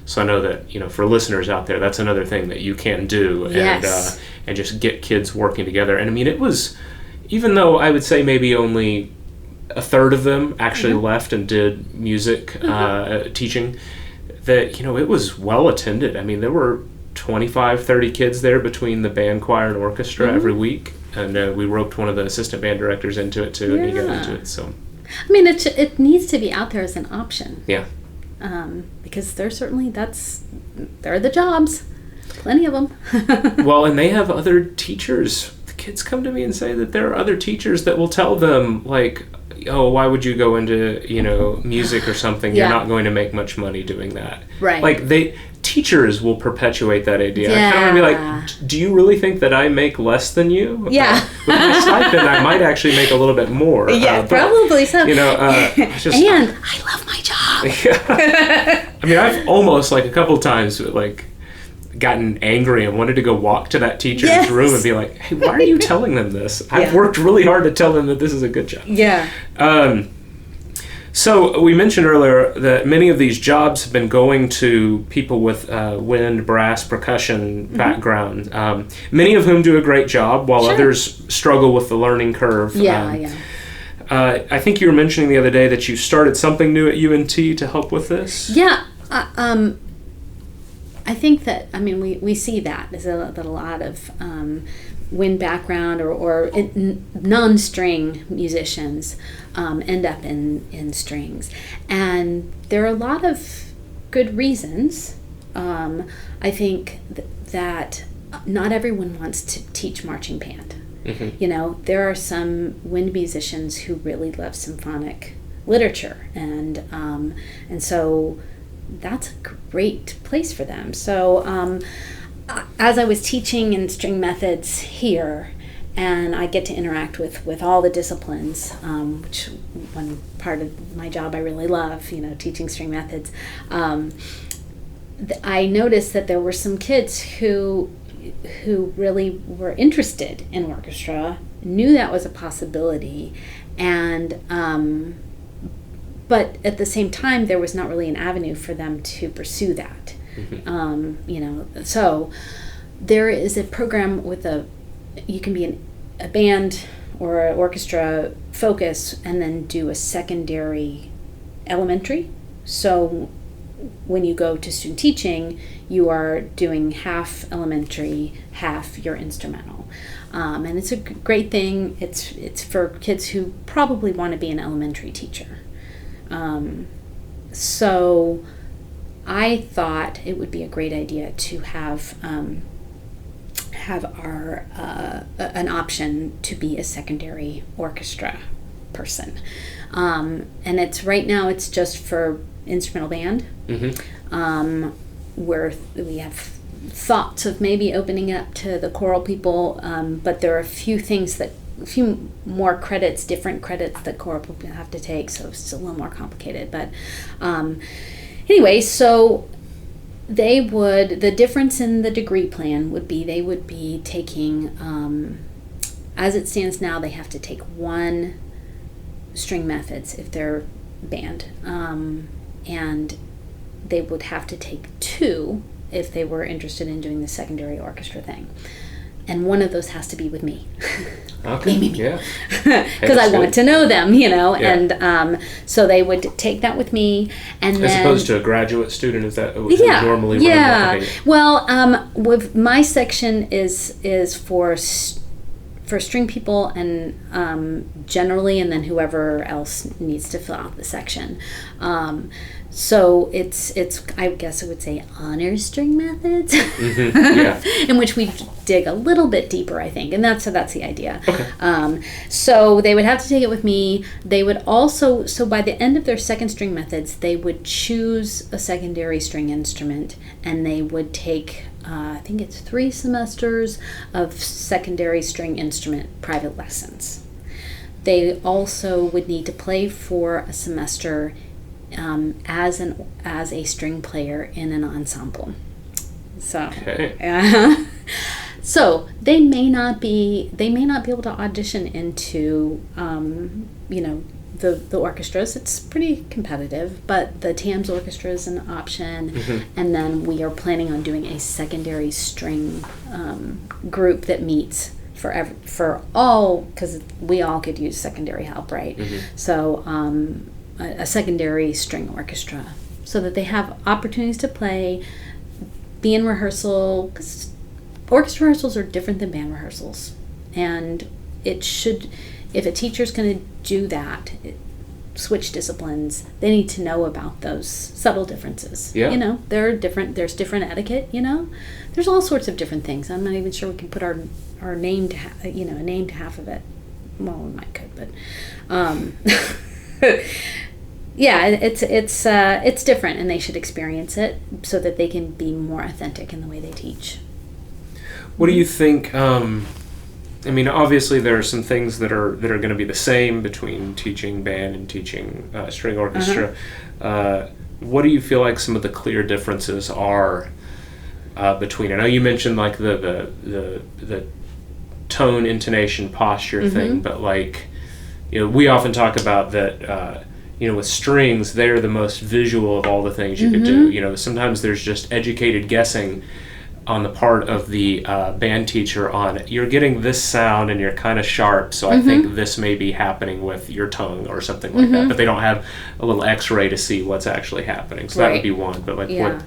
so I know that, for listeners out there, that's another thing that you can do, and just get kids working together. And it was, even though I would say maybe only a third of them actually left and did music teaching, that, it was well attended. I mean, there were 25, 30 kids there between the band, choir, and orchestra every week. And we roped one of the assistant band directors into it too, and he got into it. So, I mean, it needs to be out there as an option. Yeah. Because there are the jobs, plenty of them. Well, and they have other teachers. The kids come to me and say that there are other teachers that will tell them, like, oh, why would you go into, music or something? You're not going to make much money doing that. Right. Like, teachers will perpetuate that idea. I kind of want to be like, do you really think that I make less than you? Yeah. With my stipend, I might actually make a little bit more. Yeah, probably so. And I love my job. Yeah. I mean, I've almost, a couple times, gotten angry and wanted to go walk to that teacher's room and be like, hey, why are you telling them this? I've worked really hard to tell them that this is a good job. Yeah. So we mentioned earlier that many of these jobs have been going to people with wind, brass, percussion background, many of whom do a great job while others struggle with the learning curve. I think you were mentioning the other day that you started something new at UNT to help with this. Yeah. I think that, we see that a lot of wind background or non-string musicians end up in strings. And there are a lot of good reasons. I think that not everyone wants to teach marching band. Mm-hmm. There are some wind musicians who really love symphonic literature, and so that's a great place for them. So as I was teaching in string methods here, and I get to interact with all the disciplines, which one part of my job I really love, teaching string methods. I noticed that there were some kids who really were interested in orchestra, knew that was a possibility, and but at the same time, there was not really an avenue for them to pursue that. Mm-hmm. So there is a program you can be a band or an orchestra focus and then do a secondary elementary. So when you go to student teaching, you are doing half elementary, half your instrumental. And it's a great thing. It's for kids who probably want to be an elementary teacher. So I thought it would be a great idea to have our an option to be a secondary orchestra person, and right now it's just for instrumental band. Mm-hmm. Where we have thoughts of maybe opening up to the choral people, but there are a few more credits, different credits that choral people have to take, so it's a little more complicated. But anyway, so the difference in the degree plan would be they would be taking, as it stands now, they have to take one string methods if they're band, and they would have to take two if they were interested in doing the secondary orchestra thing. And one of those has to be with me. Okay. Yeah. Because I want to know them, and so they would take that with me, and as opposed to a graduate student, is that normally? Yeah. Well, with my section is for string people and generally, and then whoever else needs to fill out the section. So it's I guess I would say honors string methods, in which we dig a little bit deeper, I think, and that's the idea. Okay. So they would have to take it with me. They would also, so by the end of their second string methods, they would choose a secondary string instrument, and they would take I think it's 3 semesters of secondary string instrument private lessons. They also would need to play for a semester as a string player in an ensemble. So, so they may not be able to audition into the orchestras. It's pretty competitive, but the TAMS orchestra is an option, and then we are planning on doing a secondary string group that meets for all, because we all could use secondary help, right? So a secondary string orchestra, so that they have opportunities to play, be in rehearsal, because orchestra rehearsals are different than band rehearsals. And it should, if a teacher's going to do that, switch disciplines, they need to know about those subtle differences. Yeah. You know, there's different etiquette, you know. There's all sorts of different things. I'm not even sure we can put our name to, a name to half of it. Well, we might could, but yeah, it's different, and they should experience it so that they can be more authentic in the way they teach. What do you think? I mean, obviously there are some things that are going to be the same between teaching band and teaching string orchestra. What do you feel like some of the clear differences are between? I know you mentioned like the tone, intonation, posture thing, but like, we often talk about that. With strings, they're the most visual of all the things you could do. Sometimes there's just educated guessing on the part of the band teacher on, you're getting this sound and you're kind of sharp, so I think this may be happening with your tongue or something like that, but they don't have a little x-ray to see what's actually happening, so that would be one. But like what?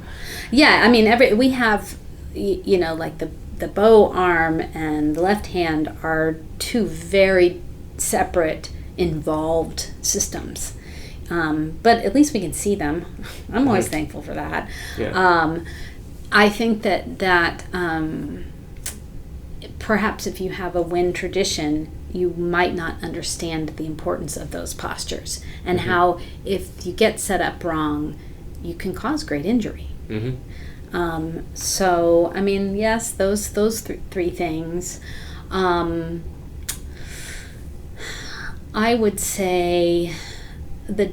Yeah, I mean, we have, like the bow arm and the left hand are two very separate, involved systems. But at least we can see them. I'm always thankful for that. Yeah. I think that perhaps if you have a wind tradition, you might not understand the importance of those postures and how if you get set up wrong, you can cause great injury. So, I mean, yes, those three things. I would say the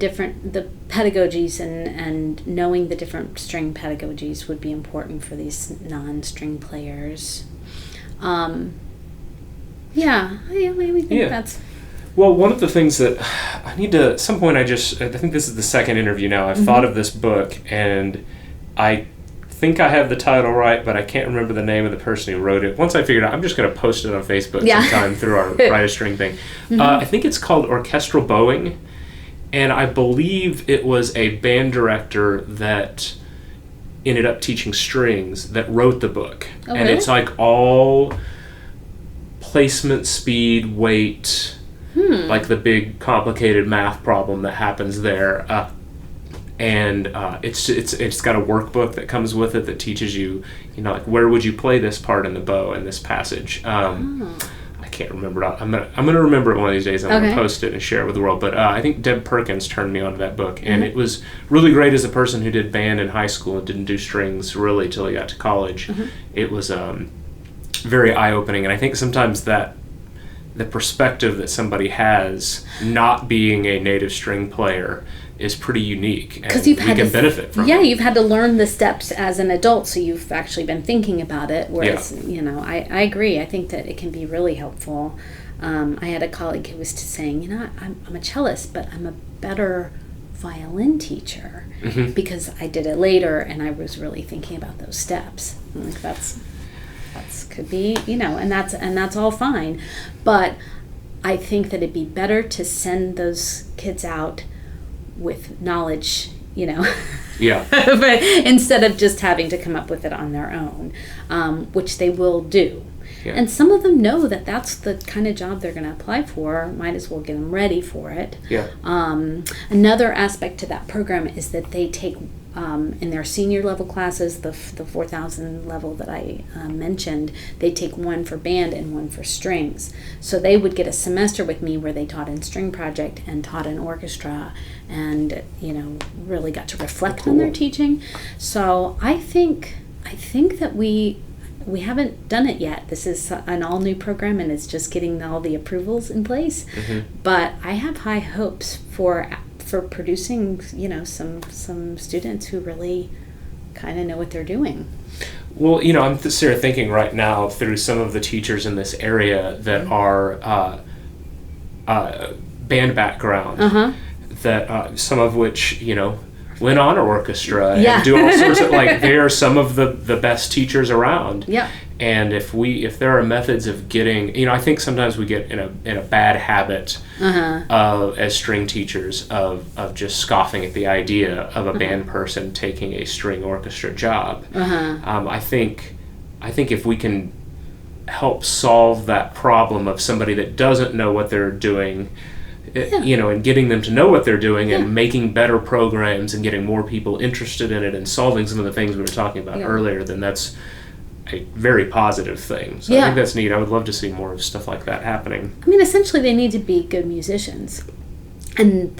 pedagogies and knowing the different string pedagogies would be important for these non-string players. I think that's... Well, one of the things that I need to, at some point I think this is the second interview now, I've thought of this book, and I think I have the title right, but I can't remember the name of the person who wrote it. Once I figure it out, I'm just going to post it on Facebook sometime through our Write a String thing. I think it's called Orchestral Bowing. And I believe it was a band director that ended up teaching strings that wrote the book. Oh, and it's like all placement, speed, weight, like the big complicated math problem that happens there. And it's got a workbook that comes with it that teaches you, like where would you play this part in the bow in this passage. I can't remember it. I'm gonna remember it one of these days. I'm gonna post it and share it with the world. But I think Deb Perkins turned me on to that book, and it was really great as a person who did band in high school and didn't do strings really till he got to college. It was very eye-opening, and I think sometimes that the perspective that somebody has, not being a native string player, is pretty unique, and we can benefit from it. Yeah, you've had to learn the steps as an adult, so you've actually been thinking about it, whereas, I agree. I think that it can be really helpful. I had a colleague who was saying, I'm a cellist, but I'm a better violin teacher because I did it later and I was really thinking about those steps. Like that's could be, and that's all fine. But I think that it'd be better to send those kids out with knowledge, but instead of just having to come up with it on their own, which they will do. Yeah. And some of them know that that's the kind of job they're going to apply for. Might as well get them ready for it. Yeah. Another aspect to that program is that they take in their senior level classes, the 4,000 level that I mentioned, they take one for band and one for strings. So they would get a semester with me where they taught in string project and taught in orchestra, and really got to reflect on their teaching. So I think that we haven't done it yet. This is an all new program and it's just getting all the approvals in place. But I have high hopes for producing, some students who really kind of know what they're doing. Well, I'm sort of thinking right now through some of the teachers in this area that are band background, that some of which, went on orchestra and do all sorts of, they are some of the best teachers around. Yeah. And if there are methods of getting, I think sometimes we get in a bad habit of, as string teachers, of just scoffing at the idea of a band person taking a string orchestra job. I think if we can help solve that problem of somebody that doesn't know what they're doing, and getting them to know what they're doing and making better programs and getting more people interested in it and solving some of the things we were talking about earlier, then that's a very positive thing. So I think that's neat. I would love to see more of stuff like that happening. I mean, essentially they need to be good musicians. And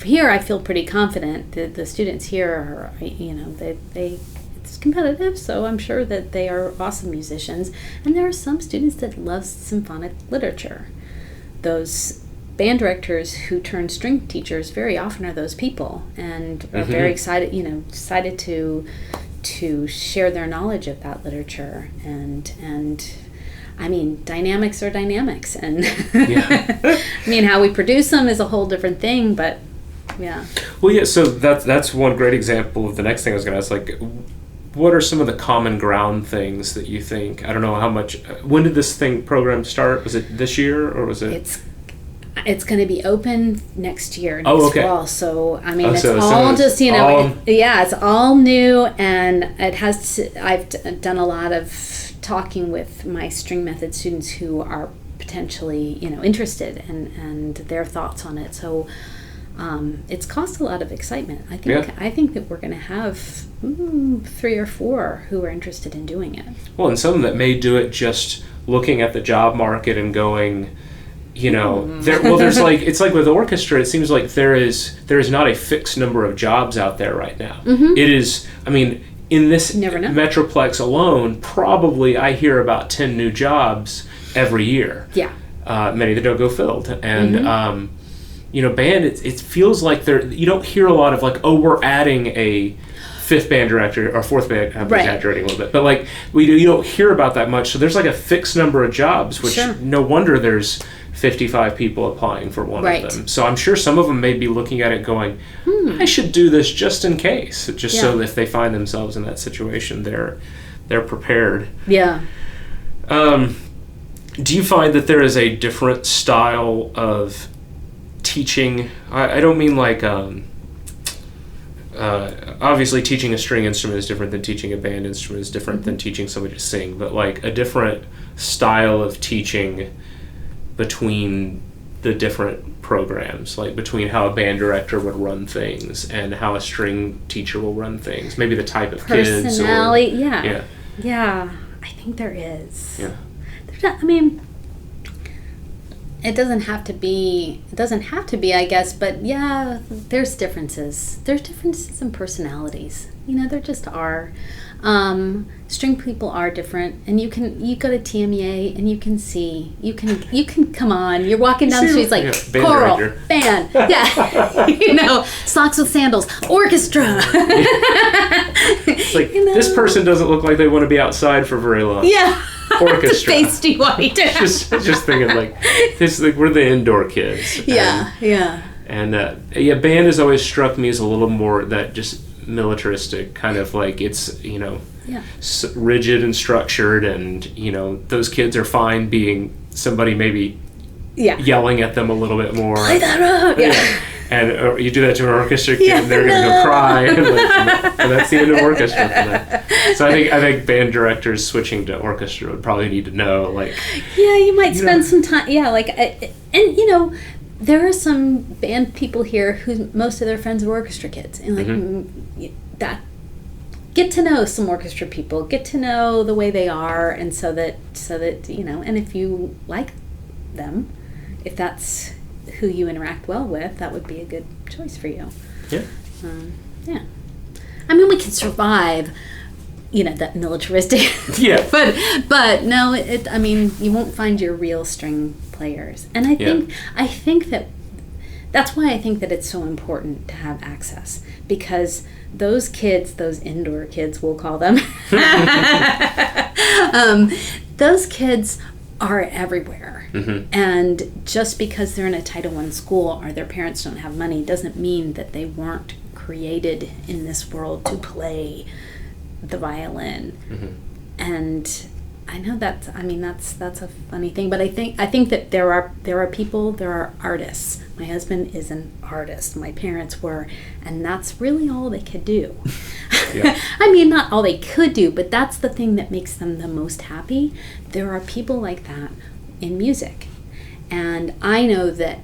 here I feel pretty confident that the students here are, it's competitive, so I'm sure that they are awesome musicians. And there are some students that love symphonic literature. Those band directors who turn string teachers very often are those people, and are very excited to share their knowledge of that literature. And I mean, dynamics are dynamics, and I mean, how we produce them is a whole different thing, but so that's one great example of the next thing I was going to ask. Like, what are some of the common ground things that you think? I don't know how much. When did this program start? Was it this year, or was it? It's going to be open next year, next fall. So I mean, it's all new, and it has. I've done a lot of talking with my string method students who are potentially interested, and their thoughts on it. So it's caused a lot of excitement. I think that we're going to have 3 or 4 who are interested in doing it. Well, and some that may do it just looking at the job market and going, there's it's like with orchestra, it seems like there is not a fixed number of jobs out there right now. It is, I mean, in this Metroplex alone, probably I hear about 10 new jobs every year. Many that don't go filled. And band, it feels like you don't hear a lot of like, oh, we're adding a 5th band director or 4th band. I'm exaggerating a little bit, but like you don't hear about that much. So there's like a fixed number of jobs, which no wonder there's 55 people applying for one of them. So I'm sure some of them may be looking at it going, I should do this just in case, just so if they find themselves in that situation, they're prepared. Do you find that there is a different style of teaching? I don't mean like obviously teaching a string instrument is different than teaching a band instrument is different than teaching somebody to sing, but like a different style of teaching between the different programs, like between how a band director would run things and how a string teacher will run things, maybe the type of kids. Personality, I think there is. I mean, it doesn't have to be, I guess, but there's differences. There's differences in personalities. There just are. String people are different, and you go to TMEA and you can see, you can come on, you're walking down the street, it's like choral, band, socks with sandals, orchestra. It's like, this person doesn't look like they want to be outside for very long. Orchestra. Pasty white. just thinking like this. Like we're the indoor kids. And band has always struck me as a little more that just militaristic kind of like it's rigid and structured, and those kids are fine being somebody maybe yelling at them a little bit more. Play that out. And you do that to an orchestra kid, and they're going to go cry, and that's the end of orchestra for them. So I think band directors switching to orchestra would probably need to know, like... you might spend some time... there are some band people here who most of their friends are orchestra kids, and that... Get to know some orchestra people, get to know the way they are, and so that and if you like them, if that's who you interact well with, that would be a good choice for you. I mean, we can survive, that militaristic. But no, I mean, you won't find your real string players, and I think that that's why I think that it's so important to have access, because those kids, those indoor kids, we'll call them, those kids are everywhere. And just because they're in a Title I school or their parents don't have money doesn't mean that they weren't created in this world to play the violin. and I know that's a funny thing, but I think that there are people, there are artists. My husband is an artist. My parents were, and that's really all they could do. Yeah. I mean, not all they could do, but that's the thing that makes them the most happy. There are people like that in music, and I know that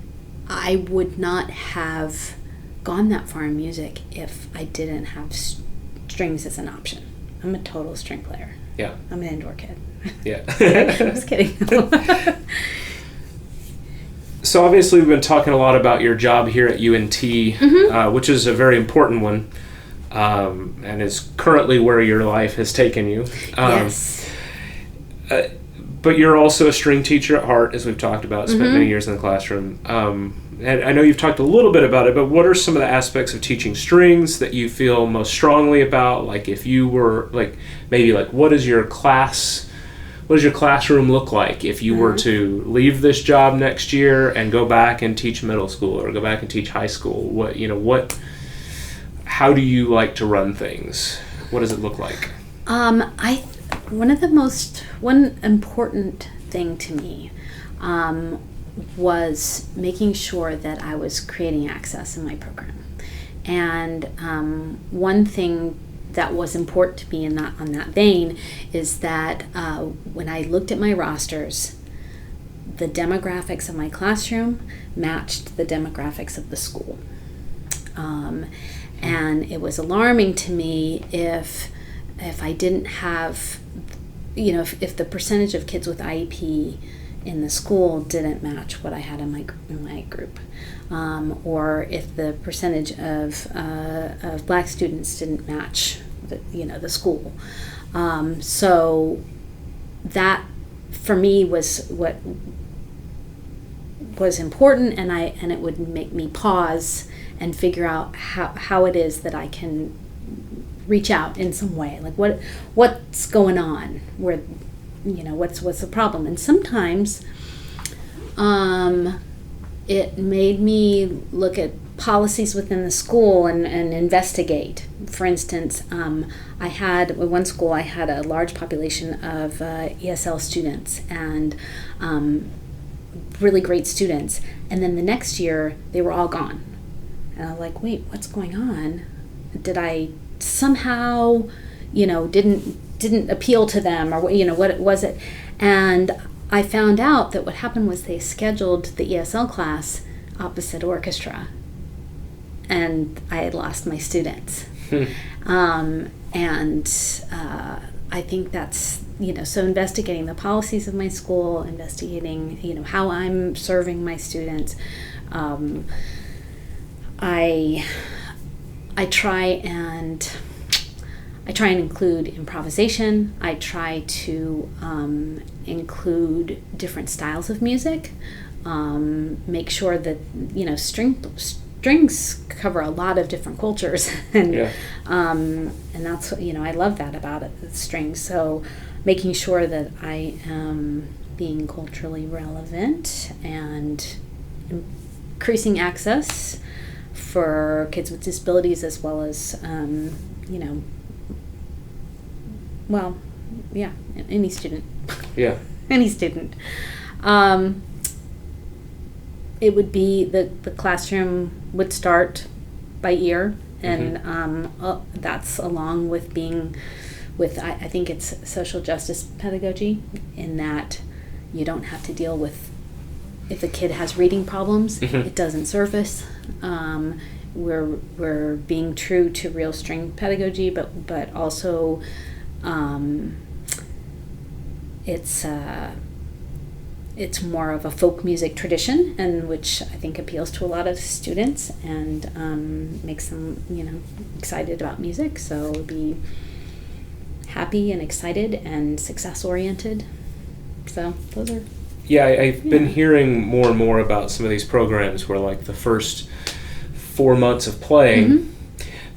I would not have gone that far in music if I didn't have strings as an option. I'm a total string player. Yeah. I'm an indoor kid. Yeah. I was kidding. So obviously we've been talking a lot about your job here at UNT, which is a very important one, and is currently where your life has taken you. Yes. But you're also a string teacher at heart, as we've talked about, spent many years in the classroom. And I know you've talked a little bit about it, but what are some of the aspects of teaching strings that you feel most strongly about? Like if you were, what does your classroom look like if you were to leave this job next year and go back and teach middle school or go back and teach high school? How do you like to run things? What does it look like? One important thing to me was making sure that I was creating access in my program. And one thing that was important to me on that vein is that when I looked at my rosters, the demographics of my classroom matched the demographics of the school. And it was alarming to me if I didn't have, if the percentage of kids with IEP in the school didn't match what I had in my group, or if the percentage of black students didn't match the school. So that for me was what was important, and it would make me pause and figure out how it is that I can reach out in some way, like what's going on, where what's the problem. And sometimes it made me look at policies within the school and investigate. For instance, one school I had a large population of ESL students and really great students, and then the next year they were all gone, and I was like, wait, what's going on? Did I somehow didn't appeal to them, or what was it? And I found out that what happened was they scheduled the ESL class opposite orchestra, and I had lost my students. I think that's, so investigating the policies of my school, investigating, how I'm serving my students. I try and include improvisation. I try to include different styles of music. Make sure that strings cover a lot of different cultures, and that's I love that about it, the strings. So making sure that I am being culturally relevant and increasing access for kids with disabilities, as well as any student. Yeah. Any student. It would be the classroom would start by ear, and that's along with being with, I think it's social justice pedagogy, in that you don't have to deal with, if a kid has reading problems, it doesn't surface. We're being true to real string pedagogy, but also it's more of a folk music tradition, and which I think appeals to a lot of students and makes them excited about music. So be happy and excited and success oriented. So those are. Yeah, I've been hearing more and more about some of these programs where, like, the first 4 months of playing,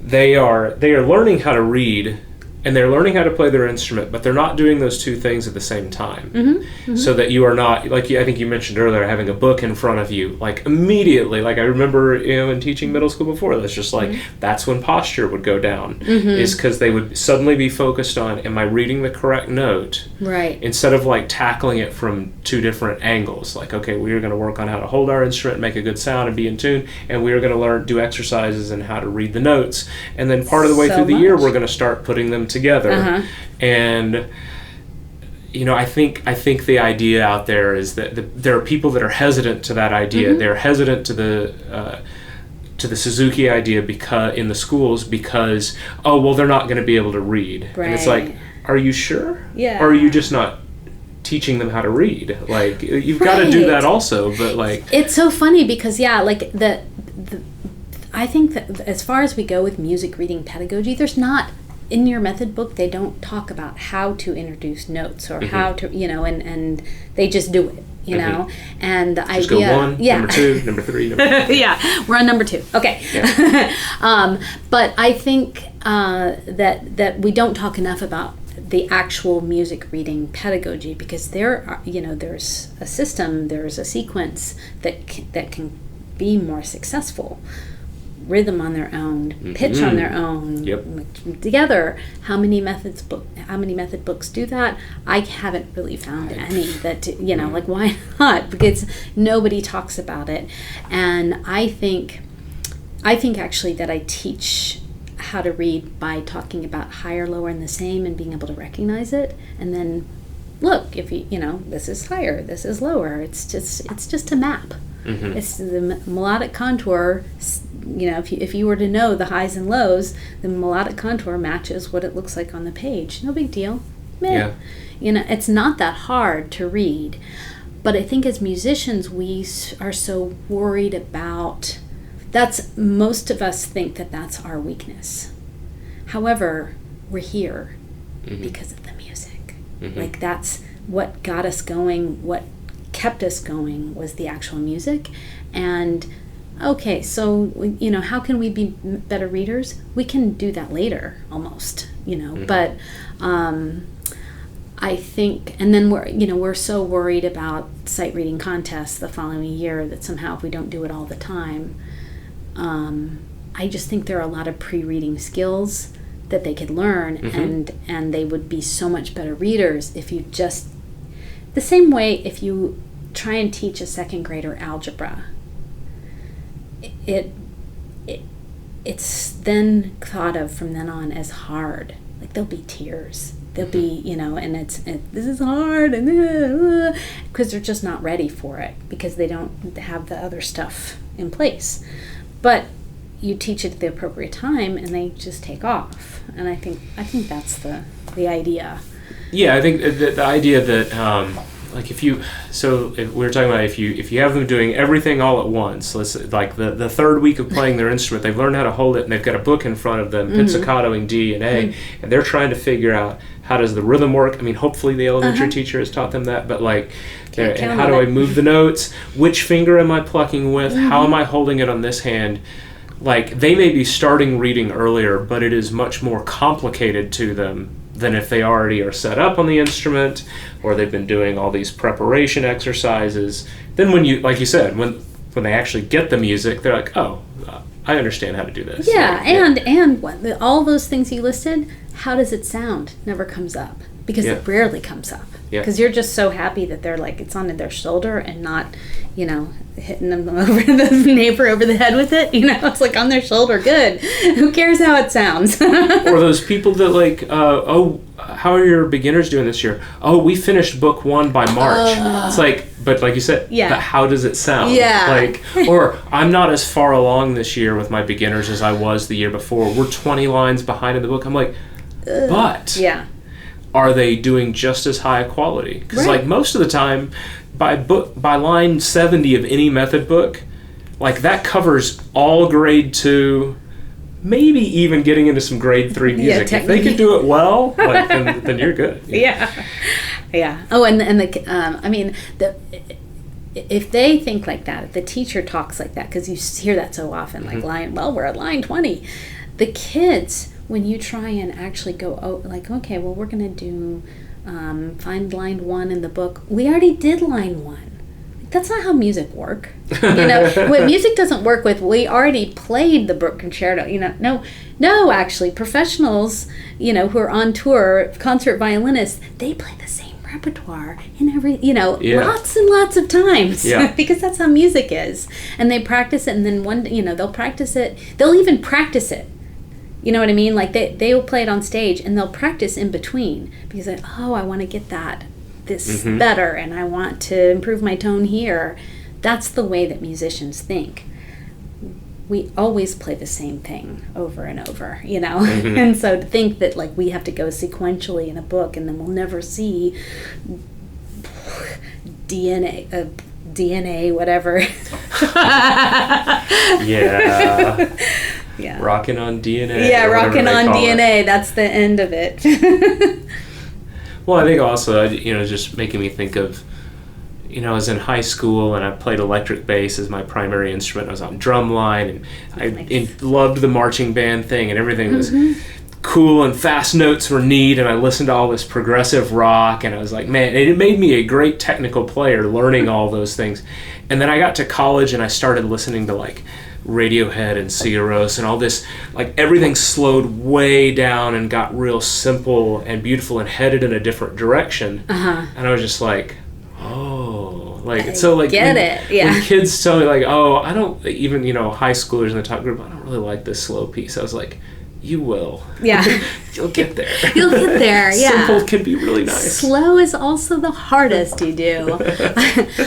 they are learning how to read and they're learning how to play their instrument, but they're not doing those two things at the same time. So that you are not, like I think you mentioned earlier, having a book in front of you, like immediately, like I remember, in teaching middle school before, that's just like, that's when posture would go down, is because they would suddenly be focused on, am I reading the correct note? Right. Instead of like tackling it from two different angles, like, okay, we are going to work on how to hold our instrument, make a good sound, and be in tune, and we are going to do exercises and how to read the notes, and then part of the way through the year, we're going to start putting them together. And I think the idea out there is that there are people that are hesitant to that idea. They're hesitant to the Suzuki idea because in the schools, because they're not going to be able to read. Right. And it's like, are you sure? Yeah. Or are you just not teaching them how to read? Like, you've got to do that also, but like, it's so funny because I think that as far as we go with music reading pedagogy, there's not, in your method book, they don't talk about how to introduce notes or how to, and they just do it, and the just idea. Go 1, number 2, number 3, number 4. Yeah, we're on number 2. Okay. Yeah. But I think that we don't talk enough about the actual music reading pedagogy, because there's a system, there's a sequence that can be more successful. Rhythm on their own, pitch on their own, together. How many method books do that? I haven't really found any that, like, why not? Because nobody talks about it. And I think actually that I teach how to read by talking about higher, lower, and the same, and being able to recognize it. And then look, if this is higher, this is lower. It's just a map. It's the melodic contour. If you were to know the highs and lows, the melodic contour matches what it looks like on the page. No big deal. Meh. Yeah. It's not that hard to read. But I think as musicians, we are so worried about, most of us think that that's our weakness. However, we're here because of the music. Like, that's what got us going, what kept us going was the actual music. And okay, so how can we be better readers? We can do that later, almost, but I think, and then we're so worried about sight reading contests the following year that somehow if we don't do it all the time, I just think there are a lot of pre-reading skills that they could learn, and they would be so much better readers if you just, the same way if you try and teach a second grader algebra, it's then thought of from then on as hard. Like, there'll be tears. There'll be, and this is hard, and because they're just not ready for it, because they don't have the other stuff in place. But you teach it at the appropriate time, and they just take off. And I think that's the idea. Yeah, I think the idea that if we're talking about if you have them doing everything all at once, like the third week of playing their instrument, they've learned how to hold it, and they've got a book in front of them, pizzicatoing D and A, and they're trying to figure out how does the rhythm work. I mean, hopefully the elementary teacher has taught them that, but and how do I move the notes? Which finger am I plucking with? How am I holding it on this hand? Like, they may be starting reading earlier, but it is much more complicated to them than if they already are set up on the instrument, or they've been doing all these preparation exercises. Then when you, like you said, when they actually get the music, they're like, oh, I understand how to do this. Yeah, and all those things you listed, how does it sound? Never comes up, because it rarely comes up. Because you're just so happy that they're like, it's on their shoulder and not, hitting them over the neighbor over the head with it. It's like on their shoulder. Good. Who cares how it sounds? Or those people that how are your beginners doing this year? Oh, we finished book 1 by March. It's like, but like you said, but how does it sound? Yeah. Or I'm not as far along this year with my beginners as I was the year before. We're 20 lines behind in the book. I'm like, but are they doing just as high a quality? Because most of the time, by line 70 of any method book, that covers all grade 2, maybe even getting into some grade 3 music. If they can do it well, then you're good. Yeah. Oh, if they think like that, if the teacher talks like that, because you hear that so often, we're at line 20. The kids when you try and actually go, okay, well, we're going to do find line 1 in the book. We already did line 1. That's not how music work. What music doesn't work with, we already played the Brook Concerto. No, actually, professionals, who are on tour, concert violinists, they play the same repertoire in every, lots and lots of times, because that's how music is. And they practice it, and then they'll practice it. They'll even practice it. You know what I mean? Like they will play it on stage, and they'll practice in between because I want to get this better, and I want to improve my tone here. That's the way that musicians think. We always play the same thing over and over, and so to think that like we have to go sequentially in a book and then we'll never see DNA whatever. Yeah. Rocking on DNA. Yeah, rocking on DNA. That's the end of it. Well, I think also, just making me think of, I was in high school and I played electric bass as my primary instrument. I was on drumline, and I loved the marching band thing, and everything was cool, and fast notes were neat, and I listened to all this progressive rock, and I was like, man, it made me a great technical player learning all those things. And then I got to college and I started listening to like Radiohead and Sigur Rós and all this, like everything slowed way down and got real simple and beautiful and headed in a different direction. And I was just like, get it. Yeah. When kids tell me like, I don't even, high schoolers in the top group, I don't really like this slow piece. I was like, you will. Yeah. You'll get there. You'll get there, yeah. Simple can be really nice. Slow is also the hardest to do.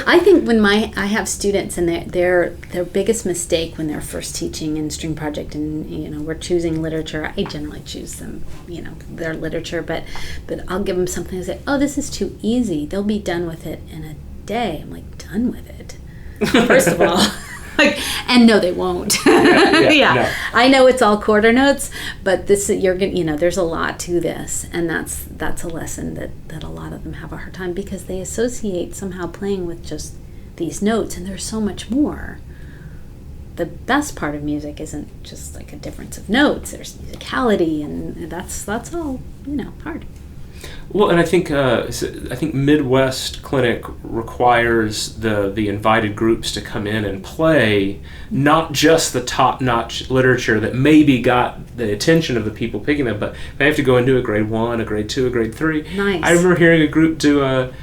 I think when I have students and their biggest mistake when they're first teaching in string project and we're choosing literature, I generally choose them, their literature, but I'll give them something and say, this is too easy. They'll be done with it in a day. I'm like, done with it? First of all. And no, they won't. No. I know it's all quarter notes, but there's a lot to this, and that's a lesson that a lot of them have a hard time because they associate somehow playing with just these notes, and there's so much more. The best part of music isn't just like a difference of notes. There's musicality, and that's all hard. Well, and I think Midwest Clinic requires the invited groups to come in and play not just the top-notch literature that maybe got the attention of the people picking them, but they have to go and do a grade 1, a grade 2, a grade 3. Nice. I remember hearing a group do a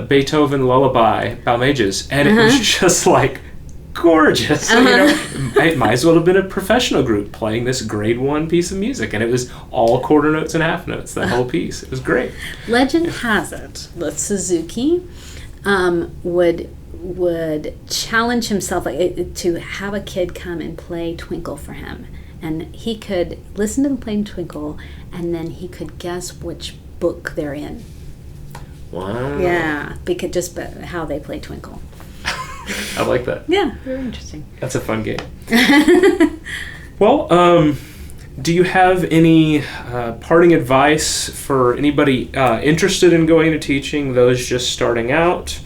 Beethoven lullaby, Balmages, and it was just like gorgeous. It might as well have been a professional group playing this grade 1 piece of music, and it was all quarter notes and half notes, that whole piece. It was great. Legend has it that Suzuki would challenge himself to have a kid come and play Twinkle for him, and he could listen to them playing Twinkle, and then he could guess which book they're in. Wow. Yeah, because just how they play Twinkle. I like that. Yeah, very interesting. That's a fun game. Well, do you have any parting advice for anybody interested in going to teaching, those just starting out,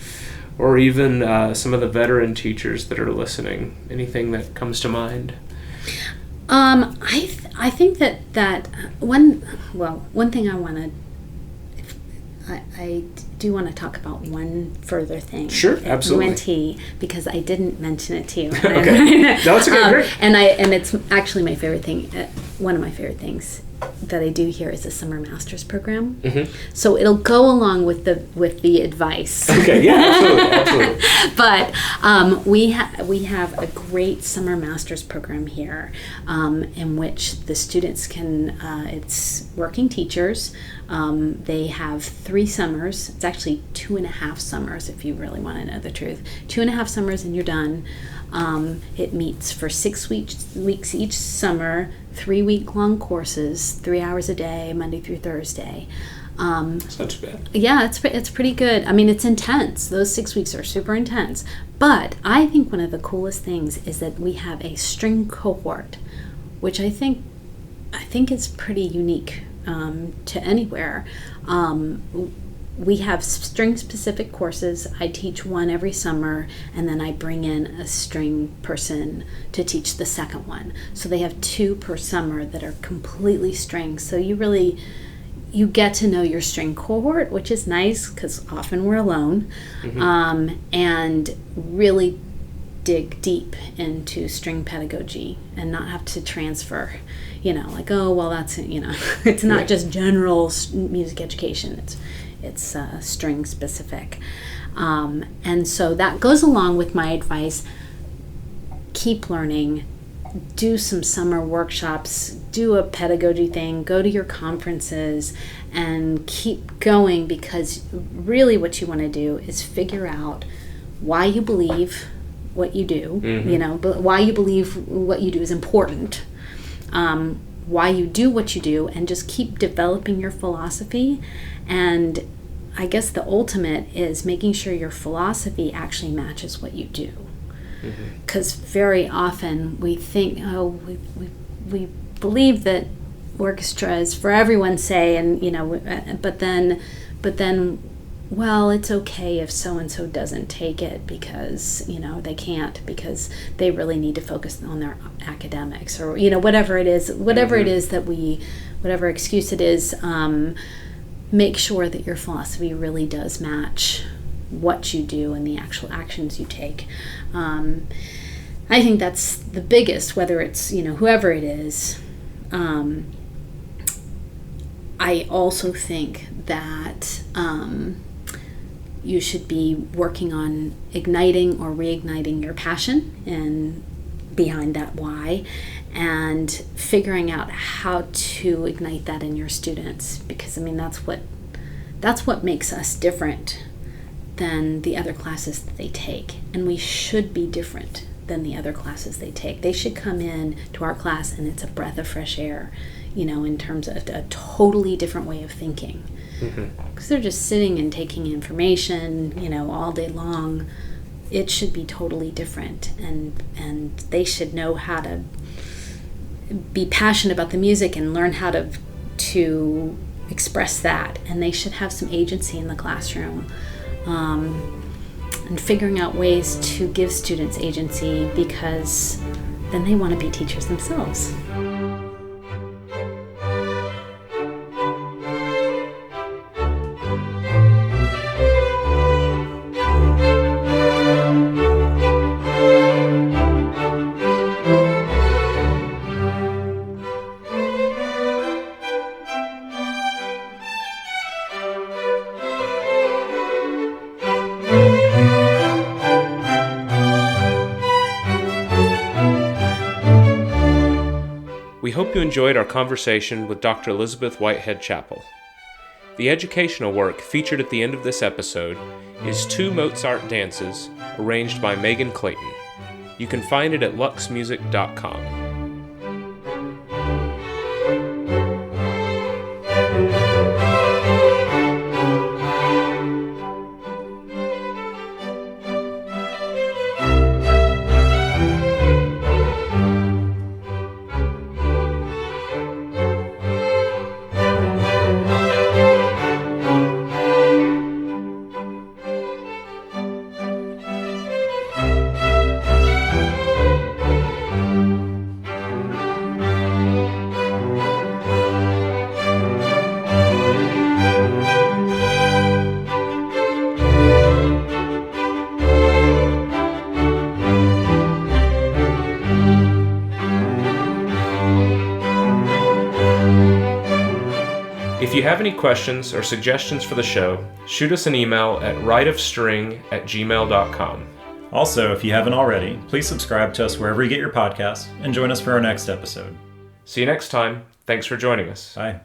or even some of the veteran teachers that are listening? Anything that comes to mind? I think that one thing I do want to talk about one further thing. Sure, absolutely. UNT, because I didn't mention it to you. Okay. No, it's okay. Great. And it's actually my favorite thing. One of my favorite things that I do here is the Summer Masters program. Mm-hmm. So it'll go along with the advice. Okay. Yeah. Absolutely. But we have a great Summer Masters program here, in which the students can. It's working teachers. They have 3 summers. It's actually 2.5 summers, if you really want to know the truth. 2.5 summers and you're done. It meets for 6 weeks each summer, 3-week-long courses, 3 hours a day, Monday through Thursday. That's not too bad. Yeah, it's pretty good. I mean, it's intense. Those 6 weeks are super intense. But I think one of the coolest things is that we have a string cohort, which I think is pretty unique to anywhere. we have string-specific courses. I teach one every summer, and then I bring in a string person to teach the second one. So they have 2 per summer that are completely string. So you get to know your string cohort, which is nice because often we're alone, and really dig deep into string pedagogy and not have to transfer, like, oh, well, that's, it's not just general music education. It's string specific. And so that goes along with my advice. Keep learning, do some summer workshops, do a pedagogy thing, go to your conferences, and keep going, because really what you want to do is figure out why you believe what you do, but why you believe what you do is important, why you do what you do, and just keep developing your philosophy. And I guess the ultimate is making sure your philosophy actually matches what you do. Because very often we think, we believe that orchestra is for everyone's say, and but then well, it's okay if so and so doesn't take it because they can't, because they really need to focus on their academics, or whatever it is that whatever excuse it is. Make sure that your philosophy really does match what you do and the actual actions you take. I think that's the biggest, whether it's whoever it is. I also think that you should be working on igniting or reigniting your passion and behind that why, and figuring out how to ignite that in your students, because that's what makes us different than the other classes that they take, and we should be different than the other classes they take. They should come in to our class and it's a breath of fresh air, in terms of a totally different way of thinking, because they're just sitting and taking information all day long. It should be totally different, and they should know how to be passionate about the music and learn how to express that, and they should have some agency in the classroom, and figuring out ways to give students agency, because then they want to be teachers themselves. We hope you enjoyed our conversation with Dr. Elizabeth Whitehead Chappell. The educational work featured at the end of this episode is 2 Mozart dances arranged by Megan Clayton. You can find it at luxmusic.com. If you have any questions or suggestions for the show, shoot us an email at rightofstring@gmail.com. Also, if you haven't already, please subscribe to us wherever you get your podcasts and join us for our next episode. See you next time. Thanks for joining us. Bye.